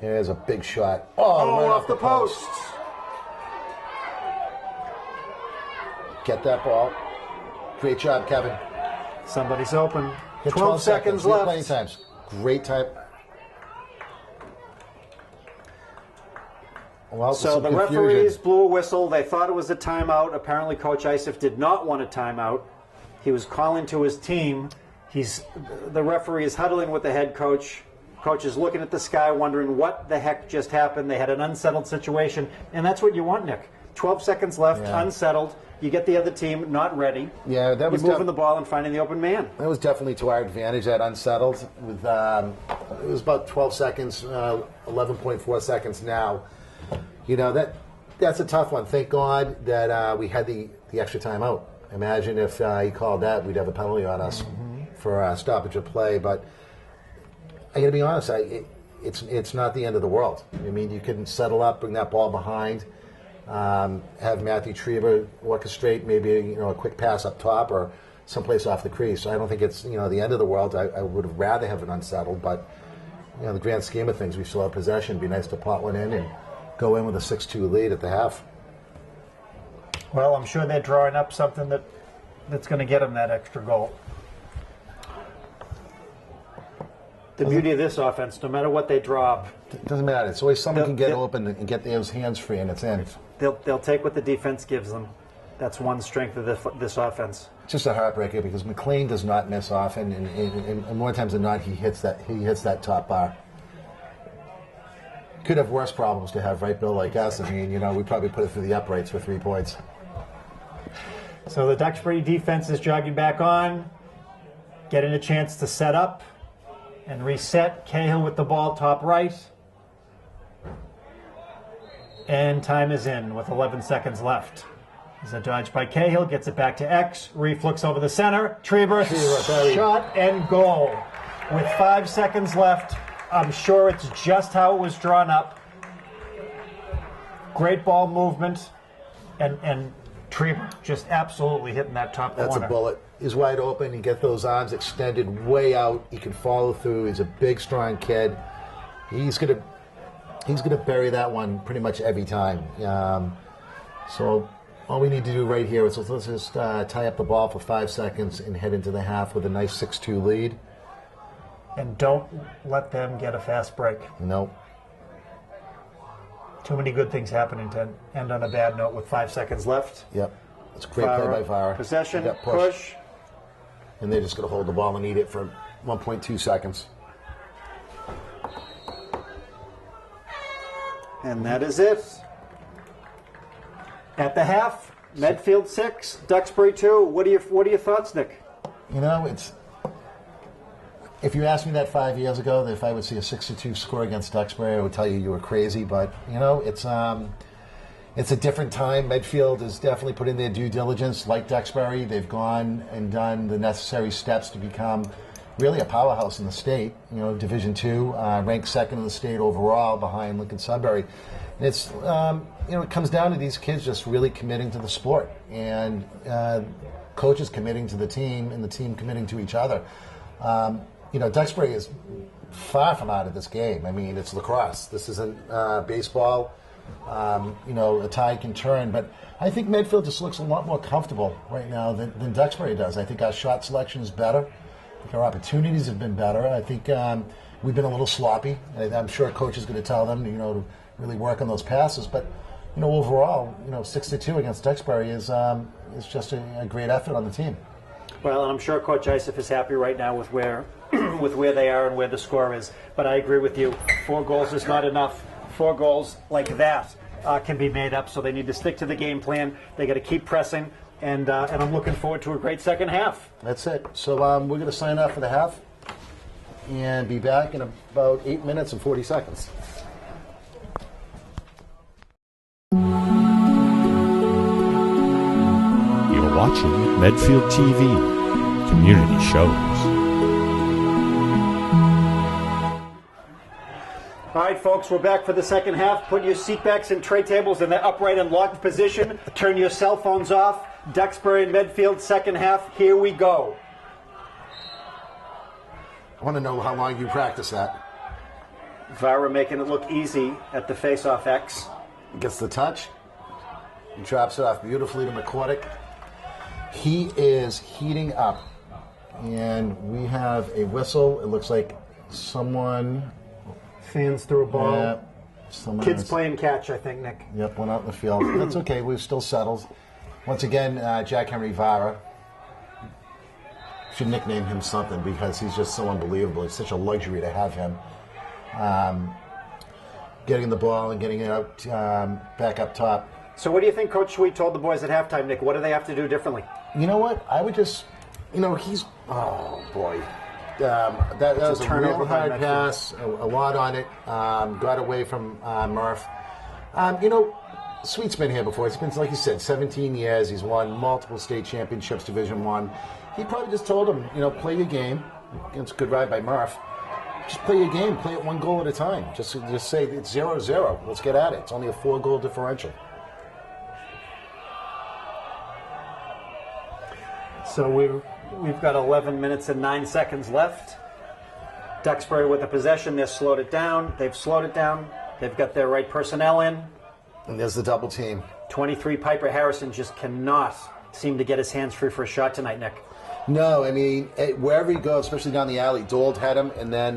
Here's a big shot. Oh, right off the post. Get that ball. Great job, Kevin. Somebody's open. 12 seconds left. left. Playing times. Great time. Well, so the referees blew a whistle. They thought it was a timeout. Apparently, Coach Isaac did not want a timeout. He was calling to his team. The referee is huddling with the head coach. Coach is looking at the sky, wondering what the heck just happened. They had an unsettled situation, and that's what you want, Nick. 12 seconds left, unsettled. You get the other team not ready. Yeah, that was You're moving the ball and finding the open man. That was definitely to our advantage. That unsettled with it was about 12 seconds, 11.4 seconds now. You know that's a tough one. Thank God that we had the extra time out. Imagine if he called that, we'd have a penalty on us for stoppage of play. But I got to be honest, it's not the end of the world. I mean, you can settle up, bring that ball behind. Have Matthew Trieber orchestrate maybe a quick pass up top or someplace off the crease. So I don't think it's the end of the world. I would have rather have it unsettled, but the grand scheme of things, we still have possession. It'd be nice to pot one in and go in with a 6-2 lead at the half. Well, I'm sure they're drawing up something that's going to get them that extra goal. The beauty of this offense, no matter what they draw up, It doesn't matter. It's always someone can get open and get those hands free, and it's in. they'll take what the defense gives them. That's one strength of this offense. It's just a heartbreaker because McLean does not miss often, and more times than not, he hits that top bar. Could have worse problems to have, right, Bill? Like us. I mean, we probably put it through the uprights for 3 points. So the Duxbury defense is jogging back on, getting a chance to set up and reset. Cahill with the ball top right. And time is in with 11 seconds left. There's a dodge by Cahill, gets it back to X. Reef looks over the center. Trieber, shot and goal. With 5 seconds left, I'm sure it's just how it was drawn up. Great ball movement. And Trieber just absolutely hitting that top corner. That's a bullet. He's wide open. He get those arms extended way out. He can follow through. He's a big, strong kid. He's gonna bury that one pretty much every time. So all we need to do right here is let's just tie up the ball for 5 seconds and head into the half with a nice 6-2 lead. And don't let them get a fast break. No. Too many good things happening to end on a bad note with 5 seconds left. Yep. It's a great play by Vara. Possession, That push. And they're just going to hold the ball and eat it for 1.2 seconds. And that is it. At the half, Medfield 6, Duxbury 2. What are your thoughts, Nick? It's. If you asked me that 5 years ago, that if I would see a 6-2 score against Duxbury, I would tell you were crazy. But it's a different time. Medfield has definitely put in their due diligence. Like Duxbury, they've gone and done the necessary steps to become really a powerhouse in the state. Division II, ranked second in the state overall, behind Lincoln Sudbury. And it's it comes down to these kids just really committing to the sport, and coaches committing to the team, and the team committing to each other. Duxbury is far from out of this game. I mean, it's lacrosse. This isn't baseball. A tide can turn, but I think Medfield just looks a lot more comfortable right now than Duxbury does. I think our shot selection is better. I think our opportunities have been better. I think we've been a little sloppy. I'm sure coach is going to tell them, to really work on those passes. But overall, 6-2 against Duxbury is just a great effort on the team. Well, and I'm sure Coach Isef is happy right now with where they are and where the score is. But I agree with you. 4 goals is not enough. 4 goals like that can be made up. So they need to stick to the game plan. They got to keep pressing. And I'm looking forward to a great second half. That's it. So we're going to sign off for the half and be back in about 8 minutes and 40 seconds. You're watching Medfield TV, community shows. All right, folks, we're back for the second half. Put your seatbacks and tray tables in the upright and locked position. Turn your cell phones off. Duxbury and Medfield, second half. Here we go. I want to know how long you practice that. Vara making it look easy at the face-off X. Gets the touch. He drops it off beautifully to McCordick. He is heating up. And we have a whistle. It looks like someone... Fans threw a ball. Kids playing catch, I think, Nick. Yep, went out in the field. That's okay. We've still settled. Once again, Jack Henry Vara. should nickname him something because he's just so unbelievable. It's such a luxury to have him. Getting the ball and getting it out back up top. So what do you think Coach Sweet told the boys at halftime, Nick? What do they have to do differently? You know what? I would just, he's, oh boy. That was a real hard pass, a lot on it. Got away from Murph. Sweet's been here before. It's been, like you said, 17 years. He's won multiple state championships, Division I. He probably just told him, play your game. It's a good ride by Murph. Just play your game. Play it one goal at a time. Just say it's 0-0. Let's get at it. It's only a 4-goal differential. So we've got 11 minutes and 9 seconds left. Duxbury with the possession. They've slowed it down. They've got their right personnel in. And there's the double team. 23, Piper Harrison just cannot seem to get his hands free for a shot tonight, Nick. No, I mean, wherever he goes, especially down the alley, Dold had him, and then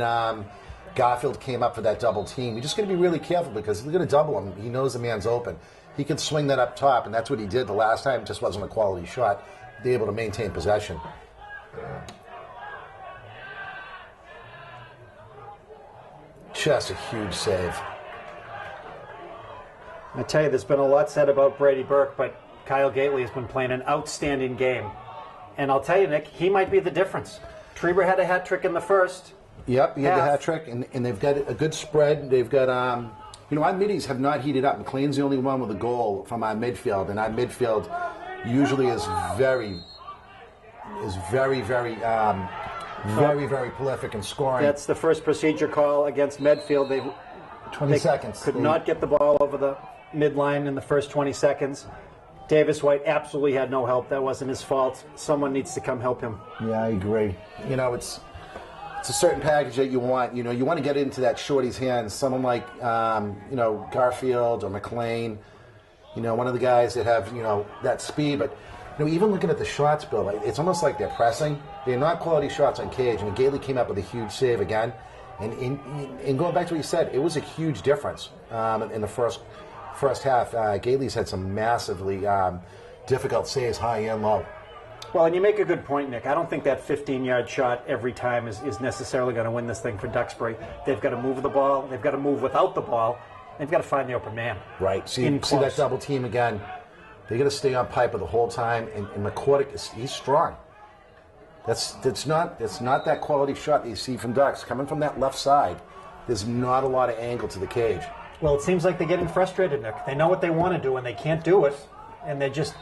Garfield came up for that double team. You're just going to be really careful because they're going to double him. He knows the man's open. He can swing that up top, and that's what he did the last time. It just wasn't a quality shot. Be able to maintain possession. Just a huge save. I tell you, there's been a lot said about Brady Burke, but Kyle Gately has been playing an outstanding game. And I'll tell you, Nick, he might be the difference. Trieber had a hat trick in the first. Yep, he had the hat trick, and they've got a good spread. They've got, our middies have not heated up. McLean's the only one with a goal from our midfield, and our midfield usually is very, very prolific in scoring. That's the first procedure call against Medfield. They 20 seconds. Could not get the ball over the midline in the first 20 seconds. Davis White absolutely had no help. That wasn't his fault. Someone needs to come help him. Yeah, I agree. It's a certain package that you want. You want to get into that shorty's hands. Someone like, Garfield or McLean. One of the guys that have, that speed. But, even looking at the shots, Bill, it's almost like they're pressing. They're not quality shots on cage. And Gately came up with a huge save again. And going back to what you said, it was a huge difference in the first half. Gately's had some massively difficult saves, high and low. Well, and you make a good point, Nick. I don't think that 15-yard shot every time is necessarily going to win this thing for Duxbury. They've got to move the ball. They've got to move without the ball. They've got to find the open man. Right. See that double team again. They got to stay on Piper the whole time. And McCordick, he's strong. That's not that quality shot that you see from Ducks. Coming from that left side, there's not a lot of angle to the cage. Well, it seems like they're getting frustrated, Nick. They know what they want to do, and they can't do it. And they're just...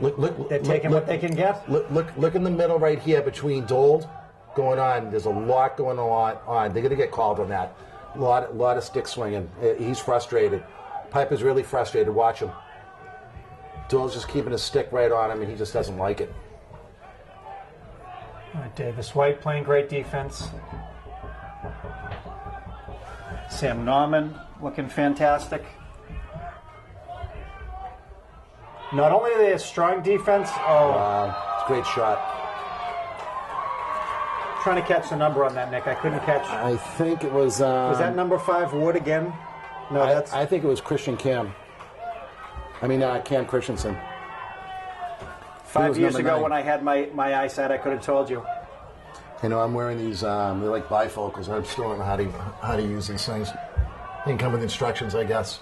They're taking what they can get. Look in the middle right here between Dold going on. There's a lot going on. They're going to get called on that. A lot of stick swinging. He's frustrated. Piper's really frustrated. Watch him. Dold's just keeping his stick right on him, and he just doesn't like it. All right, Davis White playing great defense. Sam Norman looking fantastic. Not only are they a strong defense, it's a great shot. Trying to catch the number on that, Nick. I couldn't catch. I think it was. Was that number 5 Wood again? No, I think it was Cam Christensen. 5 years ago 9. When I had my eyesight, I could have told you. I'm wearing these. They're like bifocals. I still don't know how to use these things. They can come with instructions, I guess.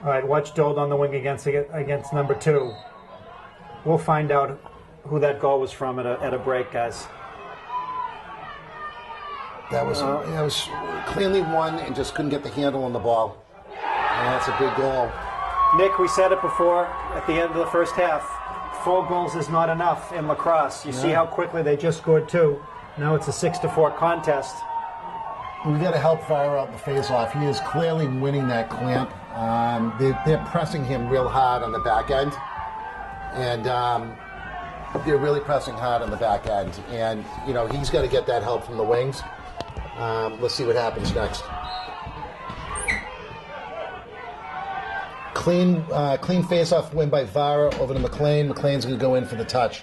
All right, watch Dold on the wing against number 2. We'll find out who that goal was from at a break, guys. That was cleanly won and just couldn't get the handle on the ball. And that's a big goal. Nick, we said it before at the end of the first half. 4 goals is not enough in lacrosse. You see how quickly they just scored 2. Now it's a 6-4 contest. We've got to help fire out the face-off. He is clearly winning that clamp. They're pressing him real hard on the back end. And they're really pressing hard on the back end. And, he's got to get that help from the wings. Let's see what happens next. Clean face-off win by Vara over to McLean. McLean's going to go in for the touch.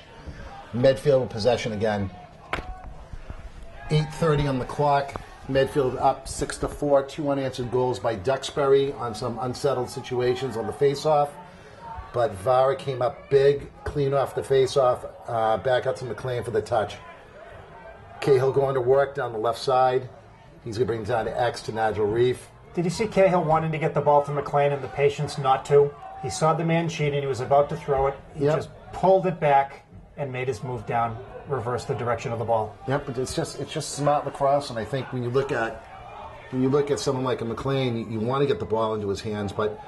Medfield with possession again. 8:30 on the clock. Medfield up 6-4. 2 unanswered goals by Duxbury on some unsettled situations on the face-off. But Vara came up big, clean off the face-off, back out to McLean for the touch. Cahill going to work down the left side. He's going to bring it down to X to Nigel Reef. Did you see Cahill wanting to get the ball to McLean and the patience not to? He saw the man cheating. He was about to throw it. He just pulled it back and made his move down, reversed the direction of the ball. Yep, but it's just smart lacrosse, and I think when you look at someone like a McLean, you want to get the ball into his hands, but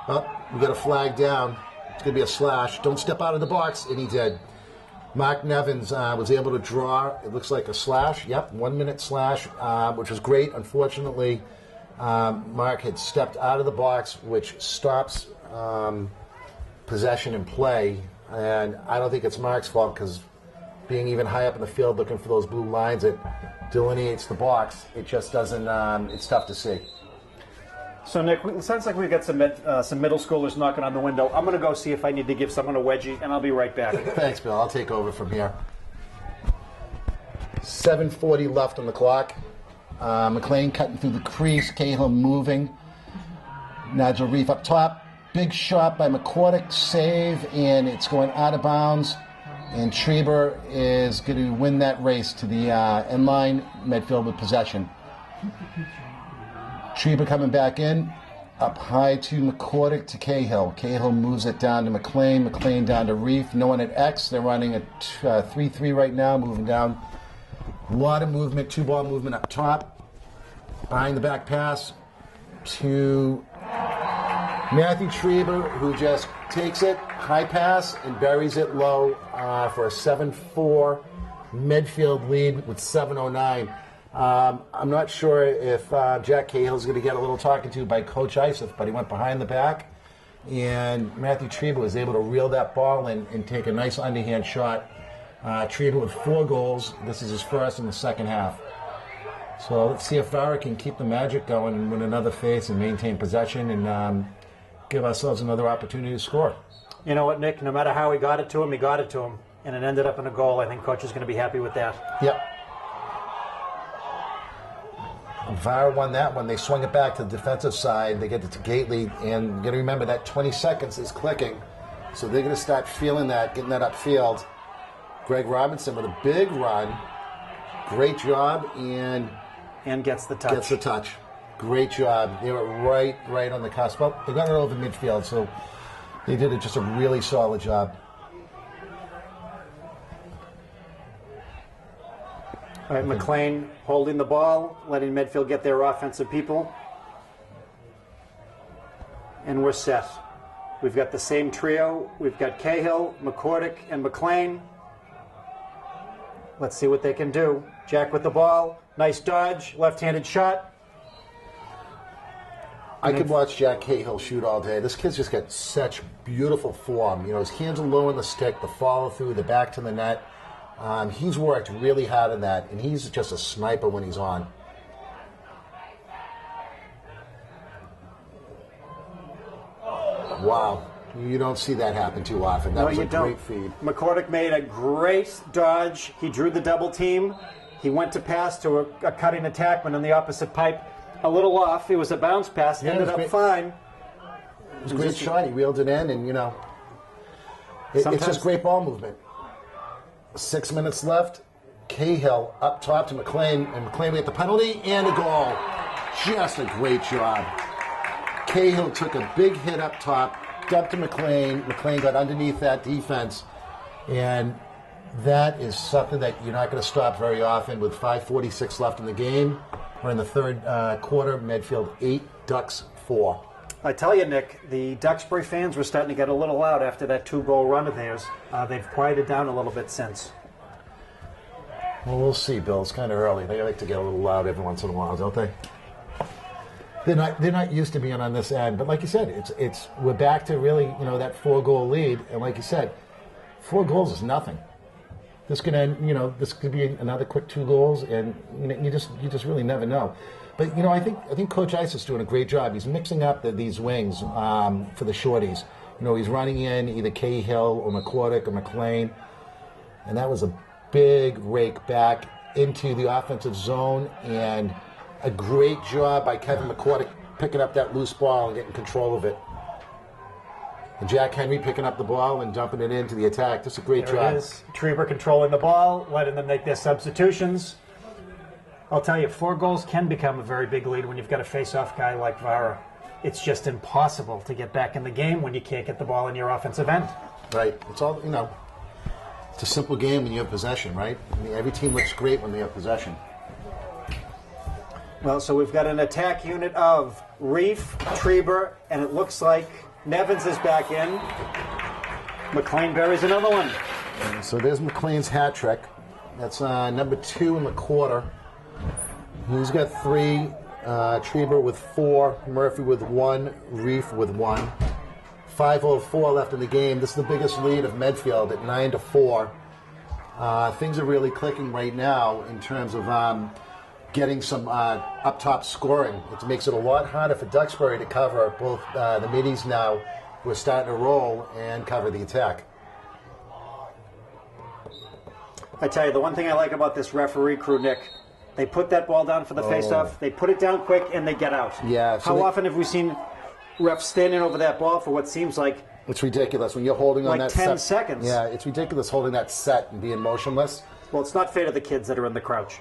we got a flag down. It's going to be a slash. Don't step out of the box, and he did. Mark Nevins was able to draw, it looks like a slash. Yep, 1 minute slash, which was great. Unfortunately, Mark had stepped out of the box, which stops possession and play. And I don't think it's Mark's fault, because being even high up in the field looking for those blue lines that delineates the box, it just doesn't, it's tough to see. So, Nick, it sounds like we've got some middle schoolers knocking on the window. I'm going to go see if I need to give someone a wedgie, and I'll be right back. Thanks, Bill. I'll take over from here. 7:40 left on the clock. McLean cutting through the crease. Cahill moving. Nigel Reef up top. Big shot by McCordick. Save, and it's going out of bounds. And Trieber is going to win that race to the end line. Medfield with possession. Trieber coming back in, up high to McCordick to Cahill. Cahill moves it down to McLean. McLean down to Reef. No one at X. They're running a 3-3 right now, moving down. A lot of movement, two-ball movement up top. Behind the back pass to Matthew Trieber, who just takes it, high pass, and buries it low for a 7-4 Medfield lead with 7:09. I'm not sure if Jack Cahill is going to get a little talking to by Coach Iseth, but he went behind the back, and Matthew Trieber was able to reel that ball in and take a nice underhand shot. Trieber with 4 goals. This is his first in the second half. So let's see if Vara can keep the magic going and win another face and maintain possession and give ourselves another opportunity to score. You know what, Nick? No matter how he got it to him, he got it to him. And it ended up in a goal. I think Coach is going to be happy with that. Yep. VAR won that one. They swung it back to the defensive side. They get it to Gately, and you got to remember that 20 seconds is clicking, so they're going to start feeling that, getting that upfield. Greg Robinson with a big run, great job, and gets the touch. Great job. They were right on the cusp. Well, they got it over midfield, so they did just a really solid job. All right, McLean holding the ball, letting Medfield get their offensive people. And we're set. We've got the same trio. We've got Cahill, McCordick, and McLean. Let's see what they can do. Jack with the ball. Nice dodge. Left-handed shot. I could watch Jack Cahill shoot all day. This kid's just got such beautiful form. You know, his hands are low on the stick, the follow-through, the back to the net. He's worked really hard on that, and he's just a sniper when he's on. Wow. You don't see that happen too often. That was a great feed. McCordick made a great dodge. He drew the double team. He went to pass to a cutting attackman on the opposite pipe. A little off. It was a bounce pass. Ended up fine. It was a great shot. He wheeled it in, and, you know, it's just great ball movement. 6 minutes left. Cahill up top to McLean, and McLean with the penalty and a goal. Just a great job. Cahill took a big hit up top, dumped to McLean. McLean got underneath that defense, and that is something that you're not going to stop very often. With 5:46 left in the game, we're in the third quarter. Medfield 8, Ducks 4. I tell you, Nick, the Duxbury fans were starting to get a little loud after that 2-goal run of theirs. They've quieted down a little bit since. Well, we'll see, Bill. It's kind of early. They like to get a little loud every once in a while, don't they? They're not used to being on this end, but like you said, we're back to really, you know, that 4-goal lead, and like you said, 4 goals is nothing. This could end, you know, this could be another quick 2 goals, and you just really never know. But, you know, I think Coach Ice is doing a great job. He's mixing up these wings for the shorties. You know, he's running in either Cahill or McCordick or McLean, and that was a big rake back into the offensive zone, and a great job by Kevin McCordick picking up that loose ball and getting control of it. And Jack Henry picking up the ball and dumping it into the attack. Just a great There job. it is. Treber controlling the ball, letting them make their substitutions. I'll tell you, 4 goals can become a very big lead when you've got a face-off guy like Vara. It's just impossible to get back in the game when you can't get the ball in your offensive end. Right. It's all, it's a simple game when you have possession, right? I mean, every team looks great when they have possession. Well, so we've got an attack unit of Reef, Treber, and it looks like Nevins is back in. McLean buries another one. And so there's McLean's hat trick. That's number 2 in the quarter. He's got 3. Treber with 4. Murphy with 1. Reef with 1. 5:04 left in the game. This is the biggest lead of Medfield at 9-4. Things are really clicking right now in terms of getting some up top scoring. It makes it a lot harder for Duxbury to cover both the middies now. We're starting to roll and cover the attack. I tell you, the one thing I like about this referee crew, Nick, they put that ball down for the face-off, they put it down quick, and they get out. Yeah. So How often have we seen refs standing over that ball for what seems like it's ridiculous when you're holding on like that 10 set. seconds? Yeah, it's ridiculous holding that set and being motionless. Well, it's not fair to the kids that are in the crouch.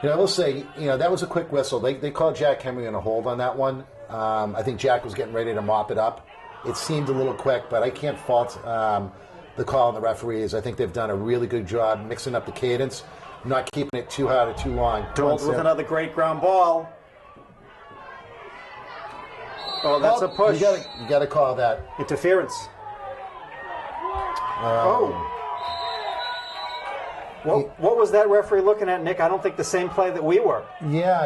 I will say, that was a quick whistle. They called Jack Henry on a hold on that one. I think Jack was getting ready to mop it up. It seemed a little quick, but I can't fault the call on the referees. I think they've done a really good job mixing up the cadence, not keeping it too hard or too long. Dold with another great ground ball. Oh, that's a push. You got to call that Interference. What was that referee looking at, Nick? I don't think the same play that we were. Yeah,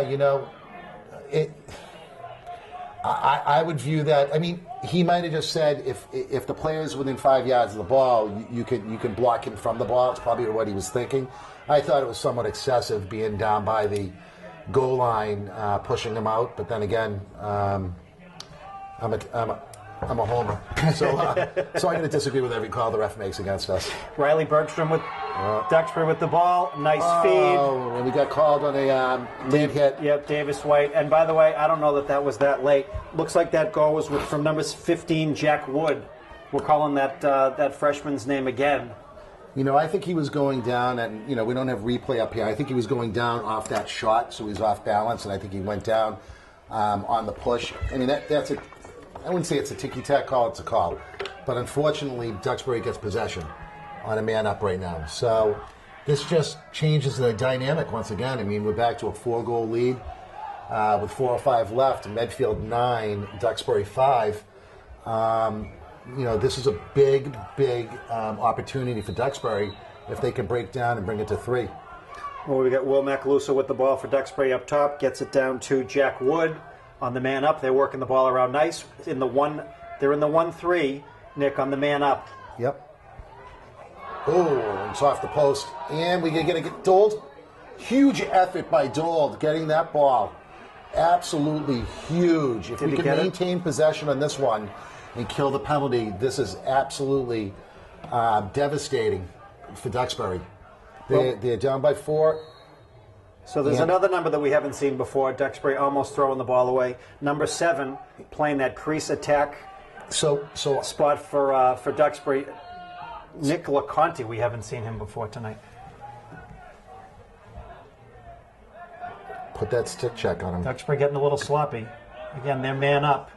I would view that. I mean, he might have just said if the player's within 5 yards of the ball, you can block him from the ball. It's probably what he was thinking. I thought it was somewhat excessive being down by the goal line, pushing him out. But then again, I'm a homer, so I'm going to disagree with every call the ref makes against us. Riley Bergstrom with Duxbury with the ball. Nice feed. Oh, and we got called on a lead hit. Yep, Davis White. And by the way, I don't know that was that late. Looks like that goal was from number 15, Jack Wood. We're calling that freshman's name again. I think he was going down, and we don't have replay up here. I think he was going down off that shot, so he's off balance, and I think he went down on the push. I mean, that's I wouldn't say it's a ticky-tack call, it's a call. But unfortunately, Duxbury gets possession on a man-up right now. So this just changes the dynamic once again. I mean, we're back to a 4-goal lead with 4:05 left. Medfield 9, Duxbury 5. This is a big opportunity for Duxbury if they can break down and bring it to 3. Well, we got Will Macaluso with the ball for Duxbury up top. Gets it down to Jack Wood on the man up. They're working the ball around nice. They're in the 1-3, Nick, on the man up. Yep. Oh, it's off the post. And we get Dold. Huge effort by Dold getting that ball. Absolutely huge. If we can maintain possession on this one and kill the penalty, this is absolutely devastating for Duxbury. They're down by 4. So there's another number that we haven't seen before. Duxbury almost throwing the ball away. Number 7 playing that crease attack spot for Duxbury. Nick LaConte, we haven't seen him before tonight. Put that stick check on him. Duxbury getting a little sloppy. Again, they're man up.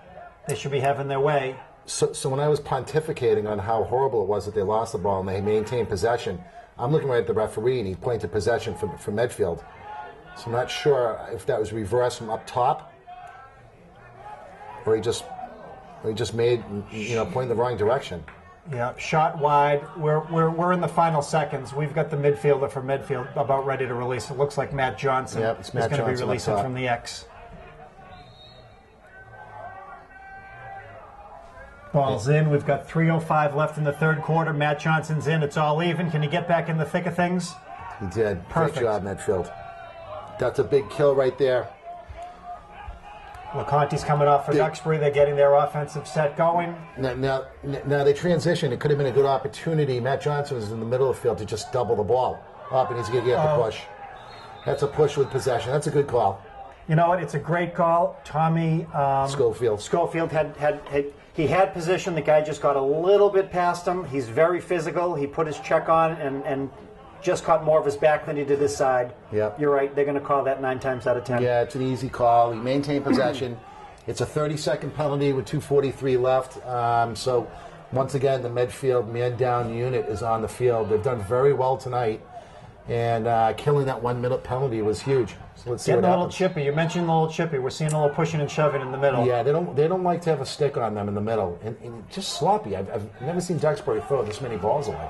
They should be having their way. So when I was pontificating on how horrible it was that they lost the ball and they maintained possession, I'm looking right at the referee and he pointed possession for Medfield. So I'm not sure if that was reversed from up top, or he just made pointing the wrong direction. Yeah, shot wide. We're in the final seconds. We've got the midfielder for Medfield about ready to release. It looks like Matt Johnson is going to be releasing from the X. Ball's in. We've got 3:05 left in the third quarter. Matt Johnson's in. It's all even. Can he get back in the thick of things? He did. Perfect. Great job, Medfield. That's a big kill right there. LaConte's coming off for Duxbury. They're getting their offensive set going. Now they transition. It could have been a good opportunity. Matt Johnson was in the middle of the field to just double the ball up, and he's going to get the push. That's a push with possession. That's a good call. You know what? It's a great call. Tommy Schofield had He had position. The guy just got a little bit past him. He's very physical. He put his check on and just caught more of his back than he did his side. Yep. You're right. They're going to call that 9 times out of 10. Yeah, it's an easy call. He maintained possession. It's a 30-second penalty with 2:43 left. So, once again, the Medfield man-down unit is on the field. They've done very well tonight, and killing that 1-minute penalty was huge. So let's see Getting what a little happens. chippy. You mentioned the little chippy. We're seeing a little pushing and shoving in the middle. Yeah, they don't like to have a stick on them in the middle, and just sloppy. I've never seen Duxbury throw this many balls away.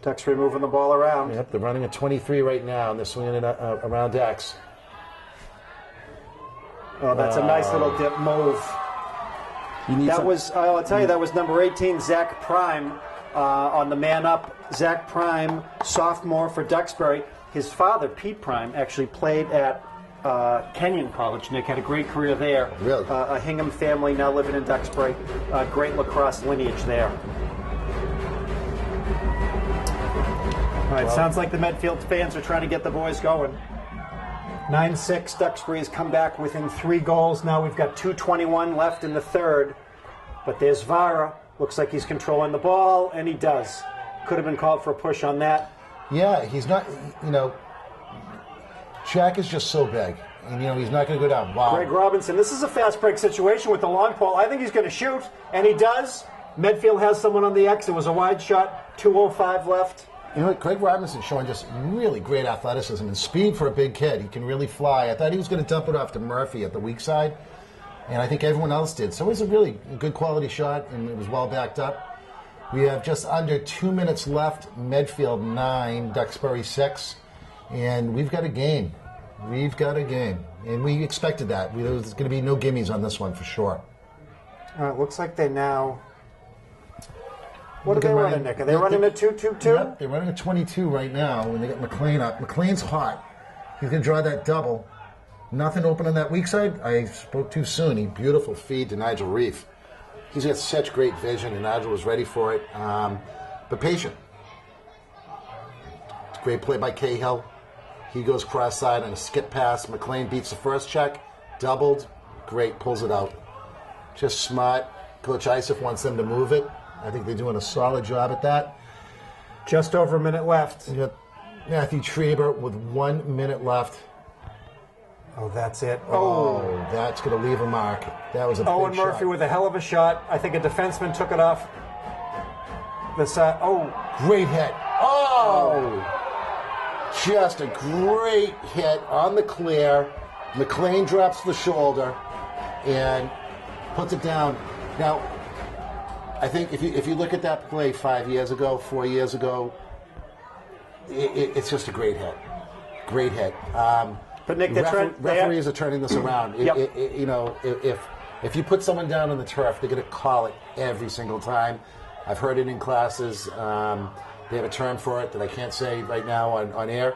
Duxbury moving the ball around. Yep, they're running a 23 right now, and they're swinging it around X. Oh, that's a nice little dip move. I'll tell you, that was number 18, Zach Prime, on the man up. Zach Prime, sophomore for Duxbury. His father, Pete Prime, actually played at Kenyon College. Nick had a great career there. Really? A Hingham family now living in Duxbury. Great lacrosse lineage there. All right, sounds like the Medfield fans are trying to get the boys going. 9-6, Duxbury has come back within 3 goals. Now we've got 2:21 left in the third. But there's Vara. Looks like he's controlling the ball, and he does. Could have been called for a push on that. Yeah, he's not, Jack is just so big. And, he's not going to go down. Wow. Greg Robinson, this is a fast break situation with the long pole. I think he's going to shoot, and he does. Medfield has someone on the X. It was a wide shot, 2:05 left. You know what? Craig Robinson's showing just really great athleticism and speed for a big kid. He can really fly. I thought he was going to dump it off to Murphy at the weak side, and I think everyone else did. So it was a really good quality shot, and it was well backed up. We have just under 2 minutes left. Medfield 9, Duxbury 6, and we've got a game. We've got a game, and we expected that. There's going to be no gimmies on this one for sure. It looks like they now... What are they running, Nick? Are they running a 2-2-2? Yep, they're running a 22 right now, and they got McLean up. McLean's hot. He's going to draw that double. Nothing open on that weak side. I spoke too soon. Beautiful feed to Nigel Reef. He's got such great vision, and Nigel was ready for it, but patient. Great play by Cahill. He goes cross side on a skip pass. McLean beats the first check, doubled. Great, pulls it out. Just smart. Coach Isaac wants them to move it. I think they're doing a solid job at that. Just over a minute left. You got Matthew Traber with 1 minute left. Oh, that's it. Oh, that's going to leave a mark. That was a big Owen Murphy shot. with a hell of a shot. I think a defenseman took it off the side. Great hit. Oh! Just a great hit on the clear. McLean drops the shoulder and puts it down. Now, I think if you look at that play 5 years ago, 4 years ago, it's just a great hit. Great hit. But Nick, referees are turning this around. Yep. If you put someone down on the turf, they're going to call it every single time. I've heard it in classes. They have a term for it that I can't say right now on air.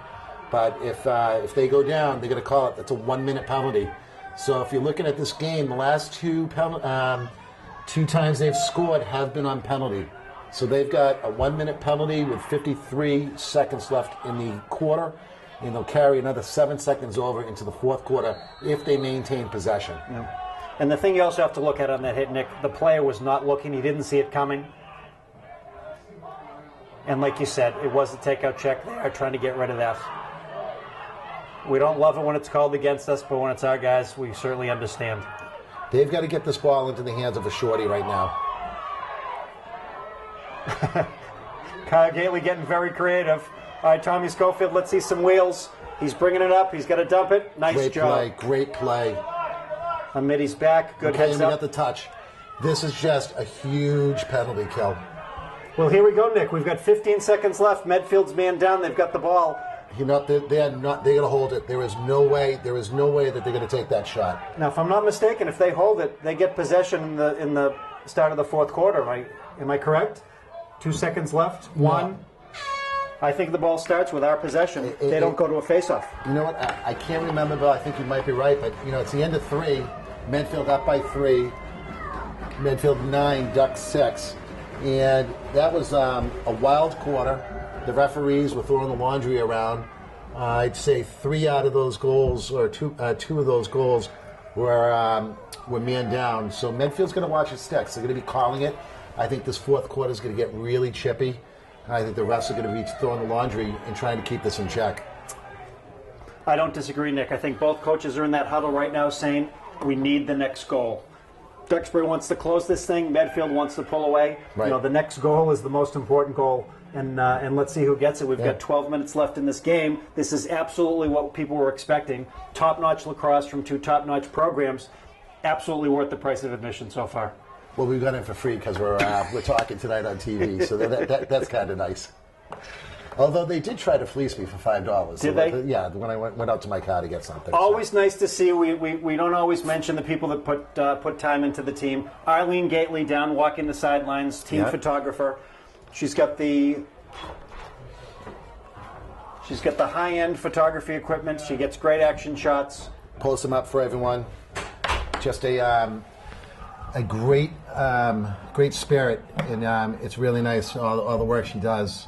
But if they go down, they're going to call it. That's a 1 minute penalty. So if you're looking at this game, the last two times they've scored have been on penalty. So they've got a 1 minute penalty with 53 seconds left in the quarter, and they'll carry another 7 seconds over into the fourth quarter if they maintain possession. Yeah. And the thing you also have to look at on that hit, Nick, the player was not looking. He didn't see it coming. And like you said, it was a takeout check. They are trying to get rid of that. We don't love it when it's called against us, but when it's our guys, we certainly understand. They've got to get this ball into the hands of a shorty right now. Kyle Gately getting very creative. All right, Tommy Schofield, let's see some wheels. He's bringing it up. He's got to dump it. Nice job. Great play. Amitti's back. Good Okay, heads we up. got the touch. This is just a huge penalty kill. Well, here we go, Nick. We've got 15 seconds left. Medfield's man down. They've got the ball. They're going to hold it. There is no way that they're going to take that shot. Now, if I'm not mistaken, if they hold it, they get possession in the start of the fourth quarter. Am I correct? 2 seconds left. One. I think the ball starts with our possession. They don't go to a face-off. You know what? I can't remember, but I think you might be right. But, it's the end of 3. Medfield up by 3. Medfield 9, Ducks 6. And that was a wild quarter. The referees were throwing the laundry around. I'd say 3 out of those goals, or two of those goals, were man down. So Medfield's going to watch its sticks. They're going to be calling it. I think this fourth quarter is going to get really chippy. I think the refs are going to be throwing the laundry and trying to keep this in check. I don't disagree, Nick. I think both coaches are in that huddle right now saying we need the next goal. Duxbury wants to close this thing. Medfield wants to pull away. Right. You know, the next goal is the most important goal, and let's see who gets it. We've got 12 minutes left in this game. This is absolutely what people were expecting. Top-notch lacrosse from 2 top-notch programs. Absolutely worth the price of admission so far. Well, we got in for free because we're talking tonight on TV, so that's kind of nice. Although they did try to fleece me for $5. Did they? Yeah, when I went out to my car to get something. Always nice to see. We don't always mention the people that put time into the team. Arlene Gately down walking the sidelines, team photographer. She's got the high-end photography equipment. She gets great action shots. Post them up for everyone. Just a great spirit, and it's really nice all the work she does,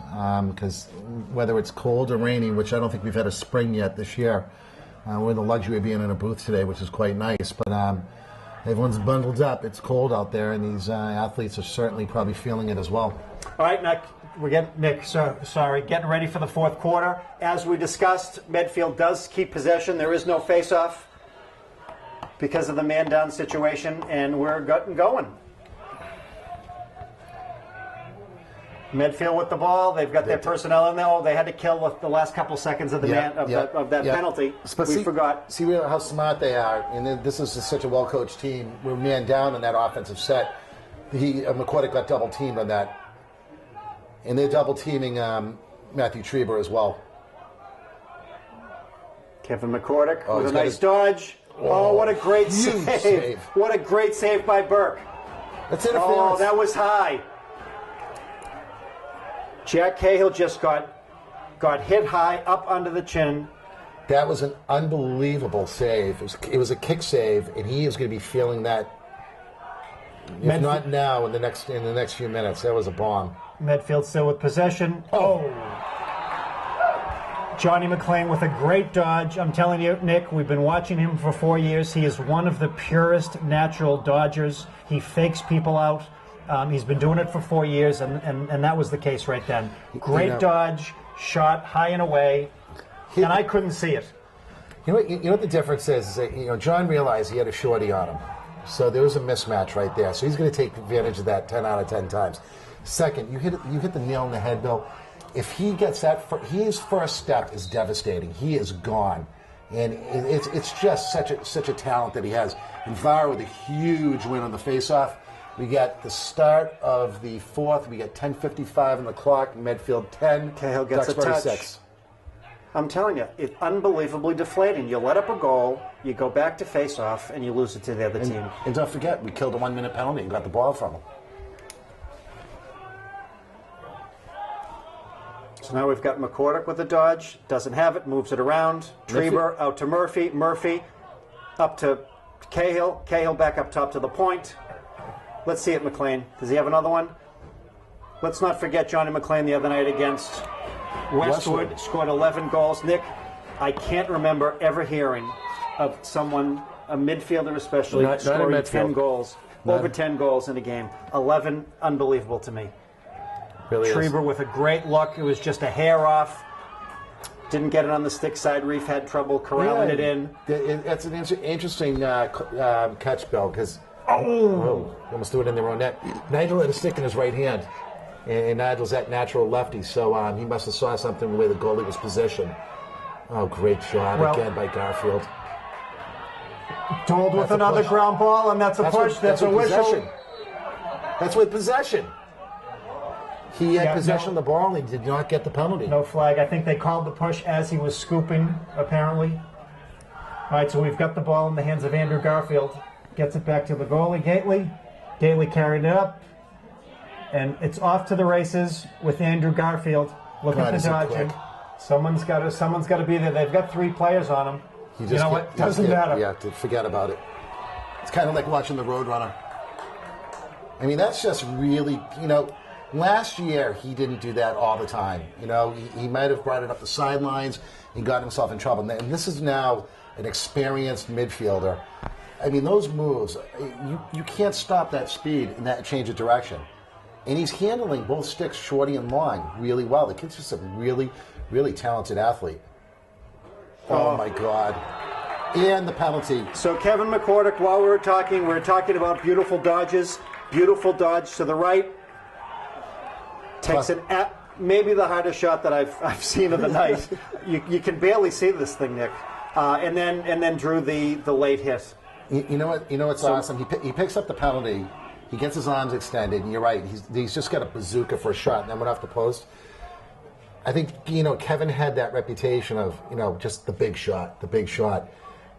because whether it's cold or rainy, which I don't think we've had a spring yet this year, we're in the luxury of being in a booth today, which is quite nice, but everyone's bundled up. It's cold out there, and these athletes are certainly probably feeling it as well. All right, getting ready for the fourth quarter. As we discussed, Medfield does keep possession. There is no face-off because of the man-down situation, and we're going. Medfield with the ball. They've got their personnel in there. Oh, they had to kill the last couple seconds of that penalty. We forgot. See how smart they are, and this is such a well-coached team. We're man down in that offensive set. McCordick got double-teamed on that, and they're double-teaming Matthew Treber as well. Kevin McCordick with a nice dodge. Oh, what a great save. What a great save by Burke. That's interference. Oh, that was high. Jack Cahill just got hit high up under the chin. That was an unbelievable save. It was a kick save, and he is going to be feeling that. If not now, in the next few minutes. That was a bomb. Medfield still with possession. Oh. Johnny McLean with a great dodge. I'm telling you, Nick, we've been watching him for 4 years. He is one of the purest natural dodgers. He fakes people out. He's been doing it for 4 years, and that was the case right then. Great dodge, shot high and away, and I couldn't see it. You know what the difference is that, John realized he had a shorty on him. So there was a mismatch right there. So he's going to take advantage of that 10 out of 10 times. Second, you hit the nail on the head, Bill. If he gets that, his first step is devastating. He is gone, and it's just such a talent that he has. And Vara with a huge win on the faceoff. We got the start of the fourth. We got 10:55 on the clock. Medfield 10. Cahill gets Duxbury a touch. 6. I'm telling you, it's unbelievably deflating. You let up a goal, you go back to face-off, and you lose it to the other team. And don't forget, we killed a 1-minute penalty and got the ball from him. So now we've got McCordick with a dodge. Doesn't have it, moves it around. Treber out to Murphy. Murphy up to Cahill. Cahill back up top to the point. Let's see it, McLean. Does he have another one? Let's not forget Johnny McLean the other night against Westwood. Scored 11 goals. Nick, I can't remember ever hearing of someone, a midfielder especially, scoring 10 goals. Over 10 goals in a game. 11, unbelievable to me. Really Treber with a great look. It was just a hair off. Didn't get it on the stick side. Reef had trouble corralling it in. That's an interesting catch, Bill, because almost threw it in their own net. Nigel had a stick in his right hand, and Nigel's that natural lefty, so he must have saw something the way the goalie was positioned. Oh, great shot again by Garfield. Told with another ground ball, and that's a push. That's a whistle. Possession. That's with possession. He had possession of the ball and he did not get the penalty. No flag. I think they called the push as he was scooping, apparently. All right, so we've got the ball in the hands of Andrew Garfield. Gets it back to the goalie, Gately. Gately carried it up. And it's off to the races with Andrew Garfield. Look at the dodging. Someone's got to be there. They've got 3 players on him. You know what? Doesn't matter. Yeah, forget about it. It's kind of like watching the Roadrunner. I mean, that's just really, Last year, he didn't do that all the time. You know, he might have brought it up the sidelines and got himself in trouble. And this is now an experienced midfielder. I mean, those moves, you can't stop that speed and that change of direction. And he's handling both sticks, shorty and long, really well. The kid's just a really, really talented athlete. Oh my God. And the penalty. So Kevin McCordick, while we were talking about beautiful dodges. Beautiful dodge to the right. Takes it at maybe the hardest shot that I've seen of the night. You can barely see this thing, Nick. And then drew the late hit. You know what? You know what's awesome? He picks up the penalty. He gets his arms extended, and you're right. He's just got a bazooka for a shot, and then went off the post. I think Kevin had that reputation of just the big shot,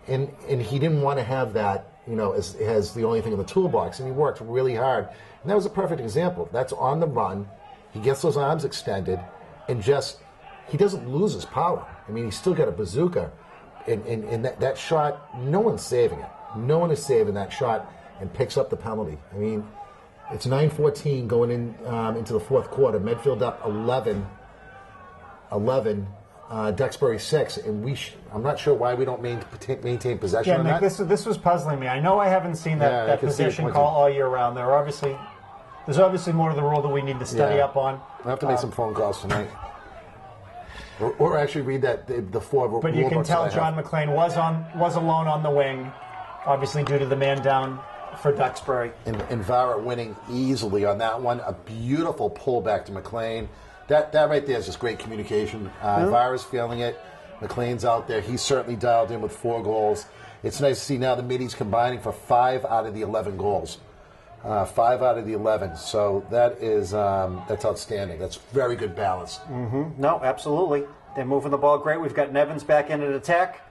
and he didn't want to have that as the only thing in the toolbox, and he worked really hard. And that was a perfect example. That's on the run. He gets those arms extended, and he doesn't lose his power. I mean, he's still got a bazooka, and that shot, no one's saving it. No one is saving that shot, and picks up the penalty. I mean, it's 9:14 going into the fourth quarter. Medfield up 11, Duxbury 6, and I'm not sure why we don't maintain possession. Yeah, on Nick, that. this was puzzling me. I know I haven't seen that possession call all year round. There's obviously more to the rule that we need to study up on. I'll have to make some phone calls tonight. Or actually read the four. But you can tell John McLean was alone on the wing, obviously due to the man down for Duxbury. And Vara winning easily on that one. A beautiful pullback to McLean. That right there is just great communication. Vara's feeling it. McLean's out there. He's certainly dialed in with 4 goals. It's nice to see now the middies combining for 5 out of the 11 goals. 5 out of the 11. So that's outstanding. That's very good balance. Mm-hmm. No, absolutely. They're moving the ball great. We've got Nevins back in at attack.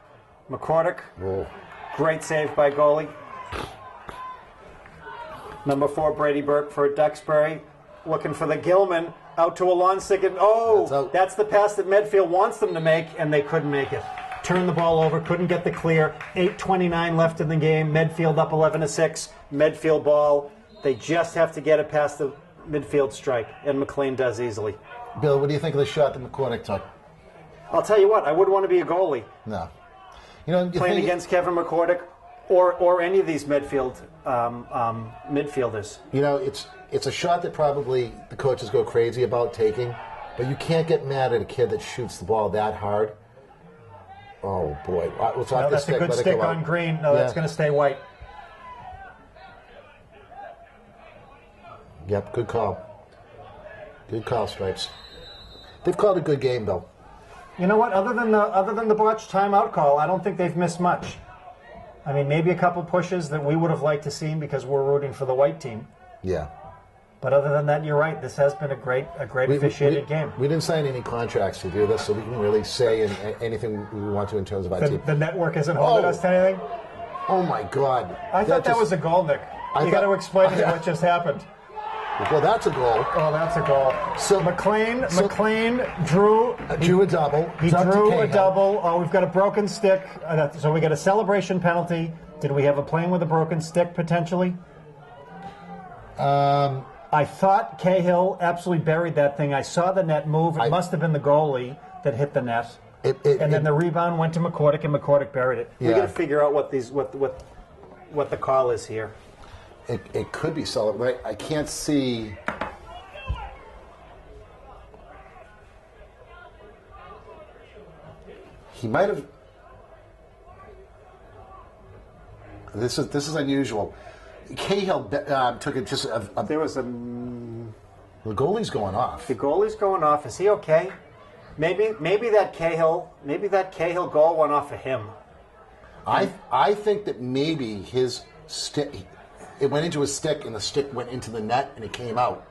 McCordick. Whoa. Great save by goalie. Number 4, Brady Burke for Duxbury. Looking for the Gilman. Out to a lawn stick. And that's the pass that Medfield wants them to make, and they couldn't make it. Turned the ball over, couldn't get the clear. 8:29 left in the game. Medfield up 11-6. Medfield ball. They just have to get it past the midfield strike, and McLean does easily. Bill, what do you think of the shot that McCordick took? I'll tell you what, I wouldn't want to be a goalie. No. Playing against Kevin McCordick or any of these midfielders. It's a shot that probably the coaches go crazy about taking, but you can't get mad at a kid that shoots the ball that hard. Oh, boy. Let's off the That's stick. a good stick on green. No, that's going to stay white. Yep, good call. Good call, Stripes. They've called a good game, though. You know what? Other than the botched timeout call, I don't think they've missed much. I mean, maybe a couple pushes that we would have liked to see because we're rooting for the white team. Yeah. But other than that, you're right. This has been a great officiated game. We didn't sign any contracts to do this, so we can really say anything we want to in terms of our team. The network isn't holding us to anything? Oh, my God. I thought that was a goal, Nick. You got to explain to me what just happened. Well, that's a goal. Oh, that's a goal. So McLean drew a double. He drew a double. Oh, we've got a broken stick. So we got a celebration penalty. Did we have a playing with a broken stick potentially? I thought Cahill absolutely buried that thing. I saw the net move. It must have been the goalie that hit the net. And then the rebound went to McCordick, and McCordick buried it. We got to figure out what the call is here. It could be celebrate. I can't see. He might have. This is unusual. Cahill took it just. There was a. The goalie's going off. The goalie's going off. Is he okay? Maybe that Cahill goal went off of him. I think that maybe his stick. It went into his stick, and the stick went into the net, and it came out.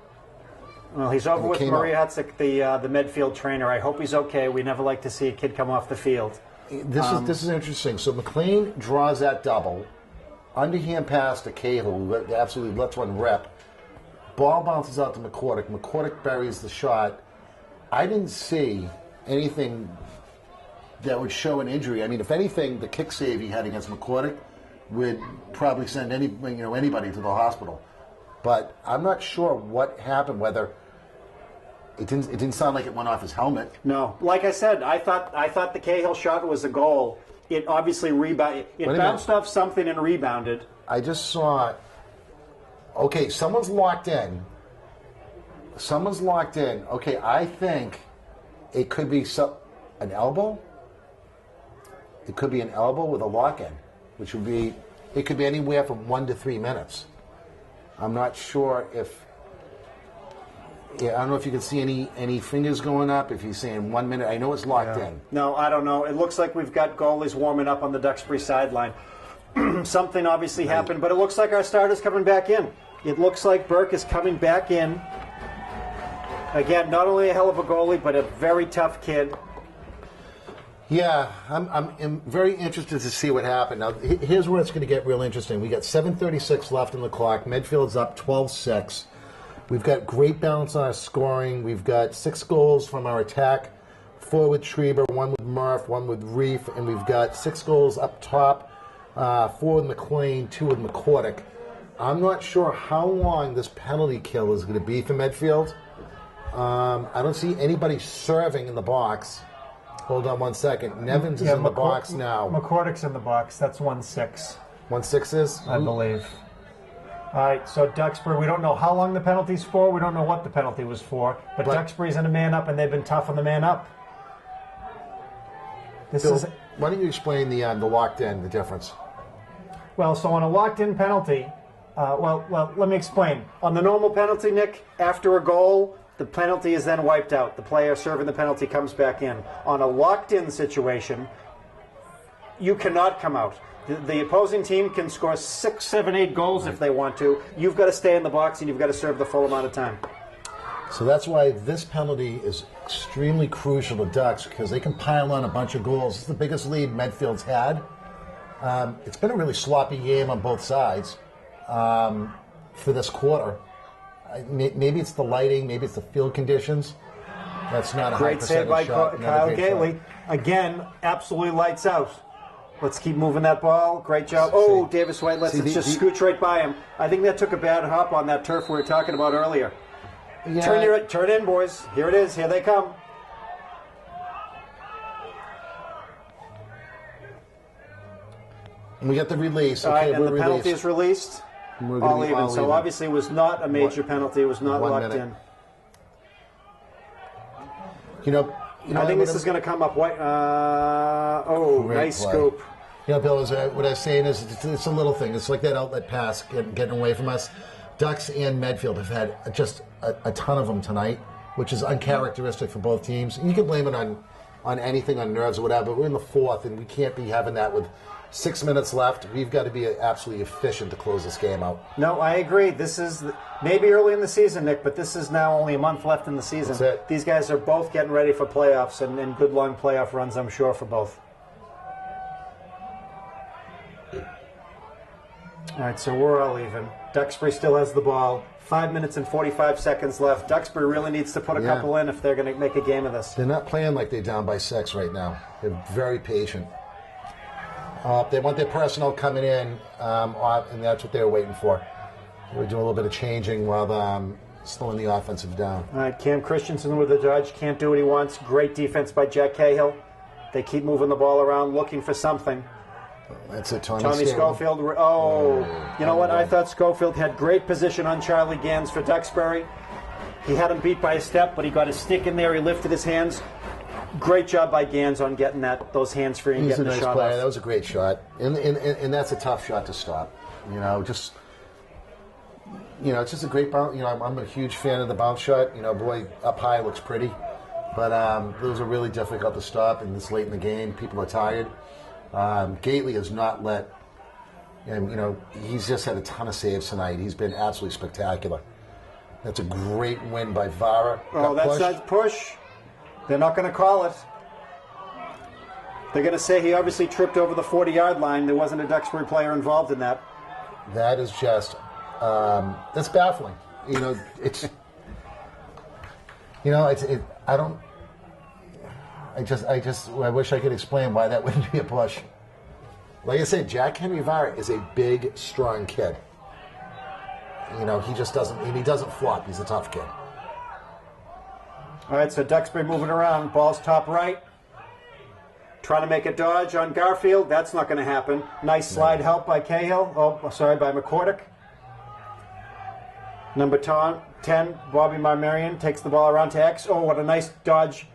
Well, he's over with Maria Hutzik, the Medfield trainer. I hope he's okay. We never like to see a kid come off the field. This is interesting. So McLean draws that double. Underhand pass to Cahill, who absolutely lets one rip. Ball bounces out to McCordick. McCordick buries the shot. I didn't see anything that would show an injury. I mean, if anything, the kick save he had against McCordick would probably send anybody to the hospital. But I'm not sure what happened, whether It didn't sound like it went off his helmet. No, like I said, I thought the Cahill shot was a goal. It obviously rebounded. It bounced off something and rebounded. I just saw. Okay, someone's locked in. Okay, I think it could be an elbow. It could be an elbow with a lock-in, which would be. It could be anywhere from 1 to 3 minutes. I'm not sure if. Yeah, I don't know if you can see any fingers going up. If he's saying 1 minute, I know it's locked in. No, I don't know. It looks like we've got goalies warming up on the Duxbury sideline. Something obviously happened, but it looks like our starter's coming back in. It looks like Burke is coming back in. Again, not only a hell of a goalie, but a very tough kid. Yeah, I'm very interested to see what happened. Now, here's where it's going to get real interesting. We got 7:36 left on the clock. Medfield's up 12-6. We've got great balance on our scoring. We've got 6 goals from our attack, 4 with Schreiber, 1 with Murph, 1 with Reef, and we've got 6 goals up top, 4 with McLean, 2 with McCordick. I'm not sure how long this penalty kill is going to be for Medfield. I don't see anybody serving in the box. Hold on 1 second. Nevins is in the box now. McCordick's in the box. That's 1-6. 1-6 is? I believe. All right, so Duxbury, we don't know how long the penalty's for. We don't know what the penalty was for. But Duxbury's in a man up, and they've been tough on the man up. Bill, why don't you explain the locked in, the difference? Well, so on a locked-in penalty, well, let me explain. On the normal penalty, Nick, after a goal, the penalty is then wiped out. The player serving the penalty comes back in. On a locked-in situation, you cannot come out. The opposing team can score 6, 7, 8 goals if they want to. You've got to stay in the box and you've got to serve the full amount of time. So that's why this penalty is extremely crucial to Ducks, because they can pile on a bunch of goals. It's the biggest lead Medfield's had. It's been a really sloppy game on both sides for this quarter. Maybe it's the lighting, maybe it's the field conditions. That's not a great save by Kyle Gately. Again, absolutely lights out. Let's keep moving that ball. Great job. Oh, Davis White lets it just scooch right by him. I think that took a bad hop on that turf we were talking about earlier. Yeah. Turn in, boys. Here it is. Here they come. And we got the release. All right, and the penalty is released. All even. So obviously it was not a major penalty. It was not locked in. I think this is going to come up. Nice scoop. Bill, what I was saying is it's a little thing. It's like that outlet pass getting away from us. Ducks and Medfield have had just a ton of them tonight, which is uncharacteristic for both teams. And you can blame it on anything, on nerves or whatever, but we're in the fourth, and we can't be having that with 6 minutes left. We've got to be absolutely efficient to close this game out. No, I agree. This is maybe early in the season, Nick, but this is now only a month left in the season. That's it. These guys are both getting ready for playoffs and good long playoff runs, I'm sure, for both. All right, so we're all even. Duxbury still has the ball. 5 minutes and 45 seconds left. Duxbury really needs to put a couple in if they're going to make a game of this. They're not playing like they're down by 6 right now. They're very patient. They want their personnel coming in, and that's what they were waiting for. They were doing a little bit of changing while slowing the offensive down. All right, Cam Christensen with the dodge. Can't do what he wants. Great defense by Jack Cahill. They keep moving the ball around, looking for something. That's it, Tommy Schofield. You know what? I thought Schofield had great position on Charlie Gans for Duxbury. He had him beat by a step, but he got his stick in there. He lifted his hands. Great job by Gans on getting those hands free and getting the shot off. That was a great shot, and that's a tough shot to stop. It's just a great bounce. I'm a huge fan of the bounce shot. Boy, up high looks pretty, but those are really difficult to stop. And this late in the game, people are tired. Gately has not let, he's just had a ton of saves tonight. He's been absolutely spectacular. That's a great win by Vara. That's not push. They're not going to call it. They're going to say he obviously tripped over the 40-yard line. There wasn't a Duxbury player involved in that. That is just, that's baffling. I wish I could explain why that wouldn't be a push. Like I said, Jack Henry Vara is a big, strong kid. He just doesn't flop. He's a tough kid. All right, so Duxbury moving around. Ball's top right. Trying to make a dodge on Garfield. That's not going to happen. Nice slide help by Cahill. Oh, sorry, by McCordick. Number 10, Bobby Marmarian takes the ball around to X. Oh, what a nice dodge.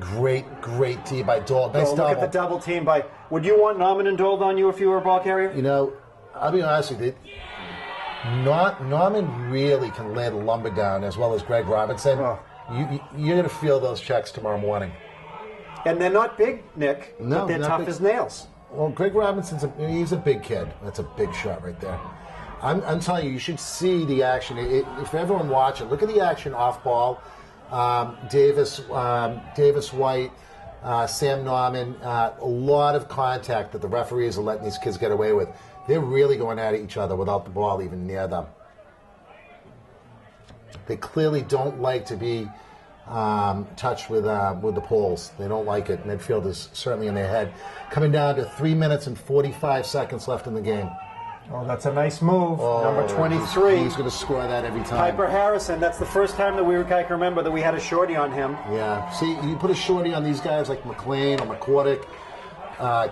Great tee by Dole. Nice Look double. at the double team by... Would you want Norman and Dole on you if you were a ball carrier? You know, I'll be honest with you. Norman really can lay the lumber down as well as Greg Robinson. Oh. You're going to feel those checks tomorrow morning. And they're not big, Nick, No, but they're not tough big. as nails. Well, Greg Robinson's he's a big kid. That's a big shot right there. I'm telling you, you should see the action. If everyone watching, look at the action off ball. Davis White, Sam Norman, a lot of contact that the referees are letting these kids get away with. They're really going at each other without the ball even near them. They clearly don't like to be touched with the poles. They don't like it. Medfield is certainly in their head. Coming down to 3 minutes and 45 seconds left in the game. Oh, that's a nice move. Number 23. He's going to score that every time. Piper Harrison. That's the first time that I can remember that we had a shorty on him. Yeah. See, you put a shorty on these guys like McLean or McCordick,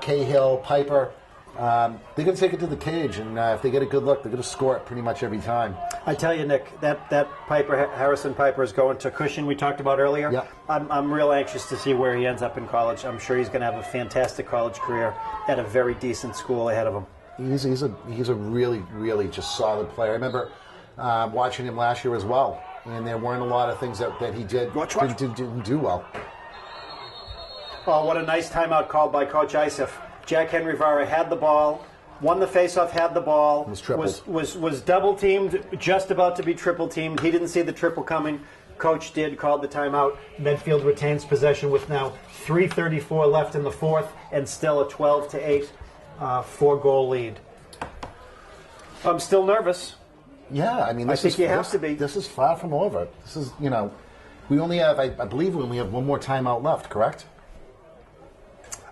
Cahill, Piper. They're going to take it to the cage, and if they get a good look, they're going to score it pretty much every time. I tell you, Nick, that Harrison Piper is going to Cushing we talked about earlier. Yep. I'm real anxious to see where he ends up in college. I'm sure he's going to have a fantastic college career at a very decent school ahead of him. He's a really just solid player. I remember watching him last year as well, and there weren't a lot of things that he did didn't do well. Oh, what a nice timeout called by Coach Isef. Jack Henry Vara had the ball, won the faceoff, had the ball, was double teamed, just about to be triple teamed. He didn't see the triple coming. Coach did, called the timeout. Medfield retains possession with now 3:34 left in the fourth, And still a 12-8 4-goal lead. I'm still nervous. Yeah, I mean, I think you have to be. This is far from over. This is, we only have, I believe we only have one more timeout left, correct?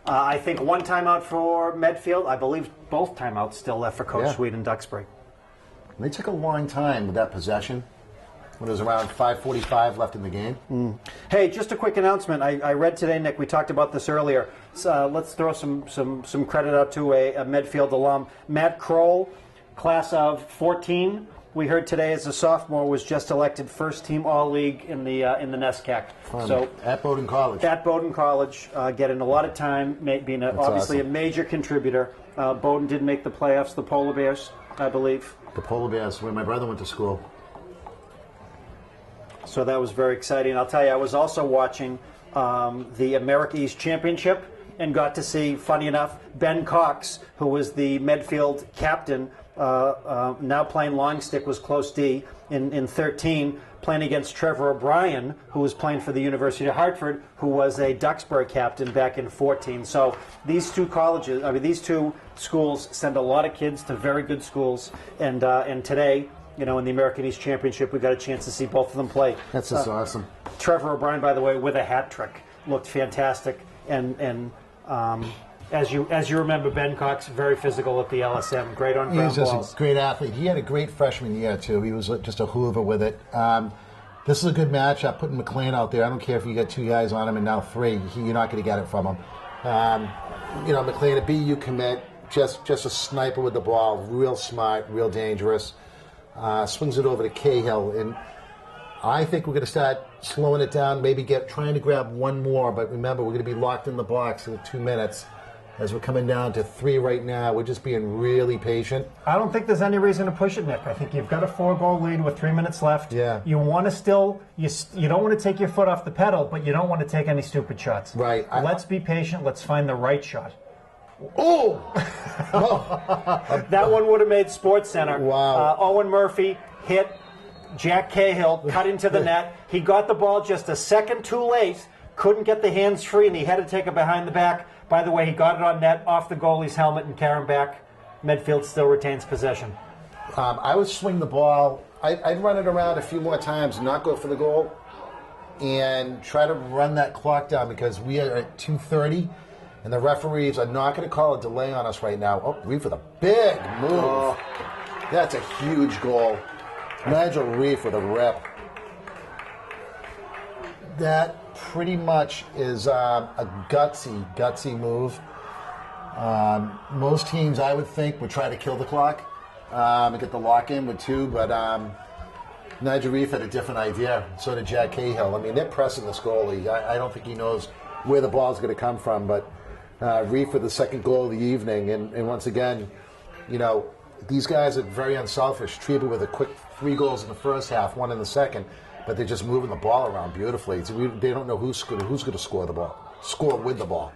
I think one timeout for Medfield. I believe both timeouts still left for Coach Sweet and Duxbury. And they took a long time with that possession when it was around 5:45 left in the game. Hey, just a quick announcement. I read today, Nick, we talked about this earlier. So, let's throw some credit out to a Medfield alum. Matt Kroll, class of 14. We heard today as a sophomore was just elected first team All-League in the NESCAC. So At Bowdoin College. At Bowdoin College, getting a lot of time, being obviously awesome. a major contributor. Bowdoin did make the playoffs, the Polar Bears, I believe. The Polar Bears, where my brother went to school. So that was very exciting. I'll tell you, I was also watching the America East Championship and got to see, funny enough, Ben Cox, who was the Medfield captain, now playing long stick, was close D in 13, playing against Trevor O'Brien, who was playing for the University of Hartford, who was a Duxbury captain back in 14. So these two these two schools send a lot of kids to very good schools, and today, in the American East Championship, we got a chance to see both of them play. That's just awesome. Trevor O'Brien, by the way, with a hat trick, looked fantastic, and as you remember, Ben Cox, very physical at the LSM, great on ground He was balls. just a great athlete. He had a great freshman year, too. He was just a hoover with it. This is a good matchup, putting McLean out there. I don't care if you got two guys on him and now three. You're not going to get it from him. McLean, a BU commit, just a sniper with the ball, real smart, real dangerous. Swings it over to Cahill, and I think we're going to start slowing it down, maybe trying to grab one more, but remember, we're going to be locked in the box in 2 minutes. As we're coming down to 3 right now, we're just being really patient. I don't think there's any reason to push it, Nick. I think you've got a 4-goal lead with 3 minutes left. Yeah. You want to you don't want to take your foot off the pedal, but you don't want to take any stupid shots. Right. Let's be patient. Let's find the right shot. Oh! That one would have made Sports Center. Wow. Owen Murphy hit Jack Cahill, cut into the net. He got the ball just a second too late, couldn't get the hands free, and he had to take it behind the back. By the way, he got it on net, off the goalie's helmet, and carry him back. Medfield still retains possession. I would swing the ball. I'd run it around a few more times, not go for the goal, and try to run that clock down because we are at 2:30, and the referees are not going to call a delay on us right now. Oh, Reef with a big move. Oh, that's a huge goal. Nigel Reef with a rip. That pretty much is a gutsy move. Most teams, I would think, would try to kill the clock and get the lock in with 2, but Nigel Reef had a different idea. So did Jack Cahill. I mean, they're pressing this goalie. I don't think he knows where the ball's going to come from, but Reef with the second goal of the evening. And once again, you know, these guys are very unselfish. Treba with a quick 3 goals in the first half, 1 in the second, but they're just moving the ball around beautifully. So they don't know who's going to score with the ball.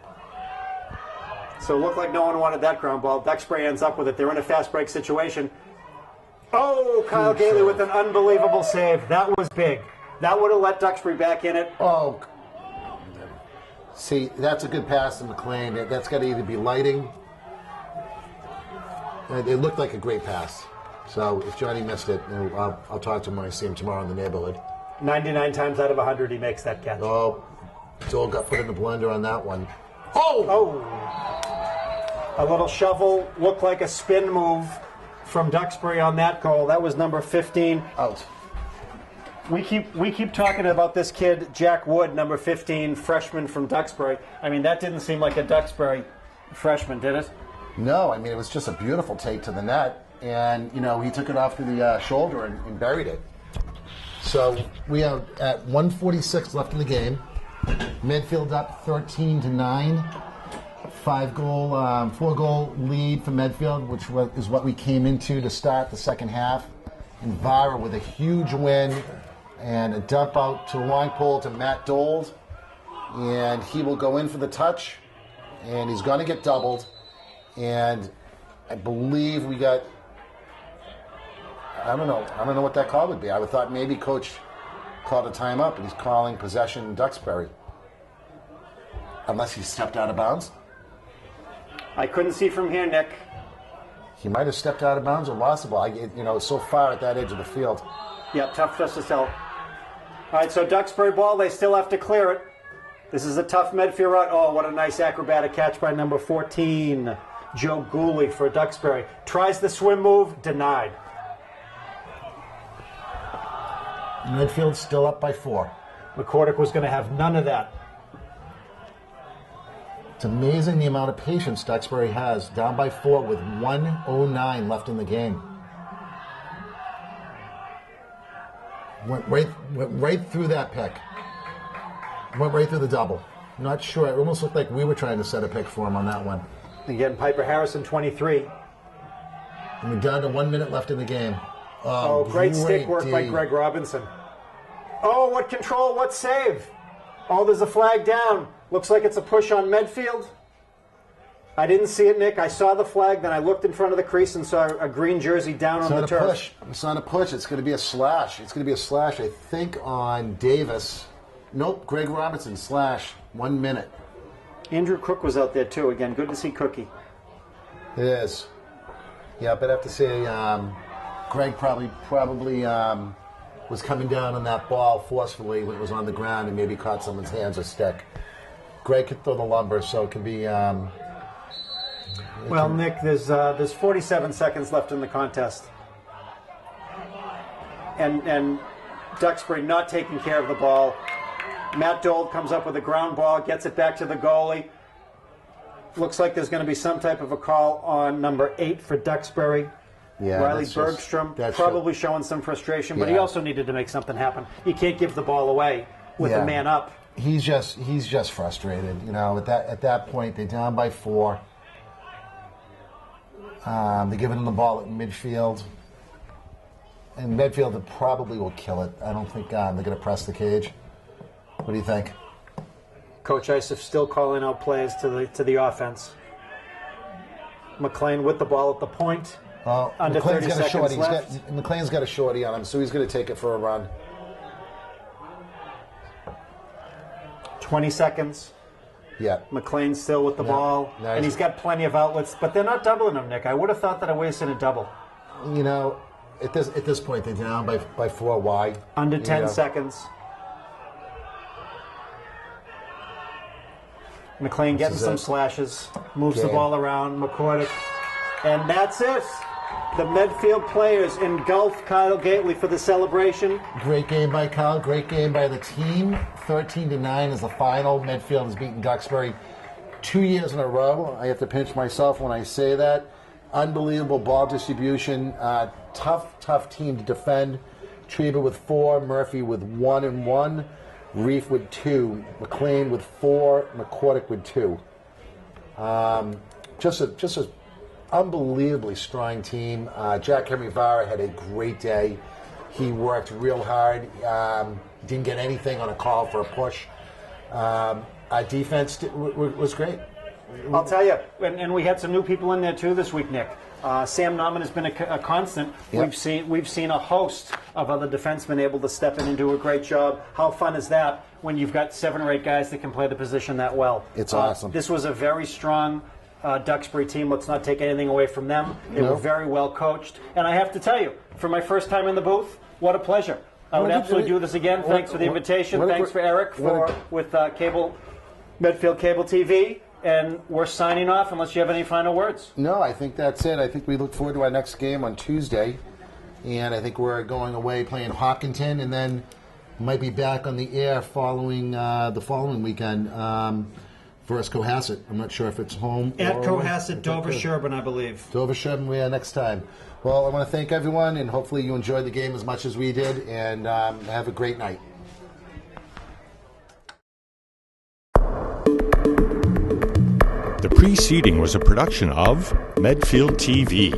So it looked like no one wanted that ground ball. Duxbury ends up with it. They're in a fast break situation. Oh, Kyle Gailey with an unbelievable save. That was big. That would have let Duxbury back in it. Oh, see, that's a good pass to McLean. That's got to either be lighting. It looked like a great pass. So if Johnny missed it, I'll talk to him when I see him tomorrow in the neighborhood. 99 times out of 100, he makes that catch. Oh, Joel got put in the blender on that one. Oh! A little shovel, looked like a spin move from Duxbury on that goal. That was number 15. Out. We keep talking about this kid, Jack Wood, number 15, freshman from Duxbury. I mean, that didn't seem like a Duxbury freshman, did it? No, I mean, it was just a beautiful take to the net. And, you know, he took it off to the shoulder and buried it. So we are at 1:46 left in the game. Medfield up 13-9. 4-goal lead for Medfield, which is what we came into to start the second half. And Vara with a huge win and a dump out to a long pole to Matt Dold. And he will go in for the touch. And he's going to get doubled. And I believe we got, I don't know what that call would be. I would thought maybe Coach called a timeout, but he's calling possession Duxbury. Unless he stepped out of bounds. I couldn't see from here, Nick. He might have stepped out of bounds or lost the ball. It's so far at that edge of the field. Yeah, tough just to tell. All right, so Duxbury ball, they still have to clear it. This is a tough Medfield route. Oh, what a nice acrobatic catch by number 14, Joe Gooley for Duxbury. Tries the swim move, denied. Medfield still up by 4. McCordick was going to have none of that. It's amazing the amount of patience Duxbury has. Down by 4 with 1:09 left in the game. Went right through that pick. Went right through the double. Not sure. It almost looked like we were trying to set a pick for him on that one. Again, Piper Harrison, 23. And we're down to 1 minute left in the game. Oh, great stick work by Greg Robinson. Oh, what control, what save. Oh, there's a flag down. Looks like it's a push on Medfield. I didn't see it, Nick. I saw the flag, then I looked in front of the crease and saw a green jersey down on the turf. It's not a push. It's going to be a slash. It's going to be a slash, I think, on Davis. Nope, Greg Robinson, slash, 1 minute. Andrew Cook was out there, too. Again, good to see Cookie. It is. Yeah, but I have to say, Greg probably was coming down on that ball forcefully when it was on the ground and maybe caught someone's hands or stick. Greg could throw the lumber, so it can be... Well, Nick, there's 47 seconds left in the contest. And Duxbury not taking care of the ball. Matt Dold comes up with a ground ball, gets it back to the goalie. Looks like there's going to be some type of a call on number 8 for Duxbury. Yeah, Riley Bergstrom, probably showing some frustration, but yeah. he also needed to make something happen. You can't give the ball away with a man up. He's just frustrated. At that point, they're down by 4. They're giving him the ball at midfield. And Medfield probably will kill it. I don't think they're going to press the cage. What do you think? Coach Isef still calling out plays to the offense. McLean with the ball at the point. Under 30 seconds left. McLean's got a shorty on him, so he's going to take it for a run. 20 seconds. Yeah. McLean's still with the ball, nice. and he's got plenty of outlets, but they're not doubling him, Nick. I would have thought that I wasted a double. At this point, they're down by 4 wide. Under 10 seconds. McLean getting some slashes, moves the ball around, McCordick, and that's it. The Medfield players engulfed Kyle Gately for the celebration. Great game by Kyle. Great game by the team. 13-9 is the final. Medfield has beaten Duxbury 2 years in a row. I have to pinch myself when I say that. Unbelievable ball distribution. Tough team to defend. Treba with 4, Murphy with 1 and 1, Reef with 2, McLean with 4, McCordick with 2. Just a unbelievably strong team. Jack Henry Vara had a great day. He worked real hard. Didn't get anything on a call for a push. Our defense was great. I'll tell you, and we had some new people in there too this week, Nick. Sam Nauman has been a constant. Yep. We've seen a host of other defensemen able to step in and do a great job. How fun is that when you've got 7 or 8 guys that can play the position that well? It's awesome. This was a very strong Duxbury team. Let's not take anything away from them. They were very well coached. And I have to tell you, for my first time in the booth, what a pleasure. I would absolutely do this again. Thanks for the invitation. Thanks for Eric with Medfield Cable TV. And we're signing off unless you have any final words. No, I think that's it. I think we look forward to our next game on Tuesday. And I think we're going away playing Hawkinton and then might be back on the air following the following weekend versus Cohasset. I'm not sure if it's home. At Cohasset, Dover Sherburne, I believe. Dover Sherburne, we are next time. Well, I want to thank everyone, and hopefully you enjoyed the game as much as we did, and have a great night. The preceding was a production of Medfield TV.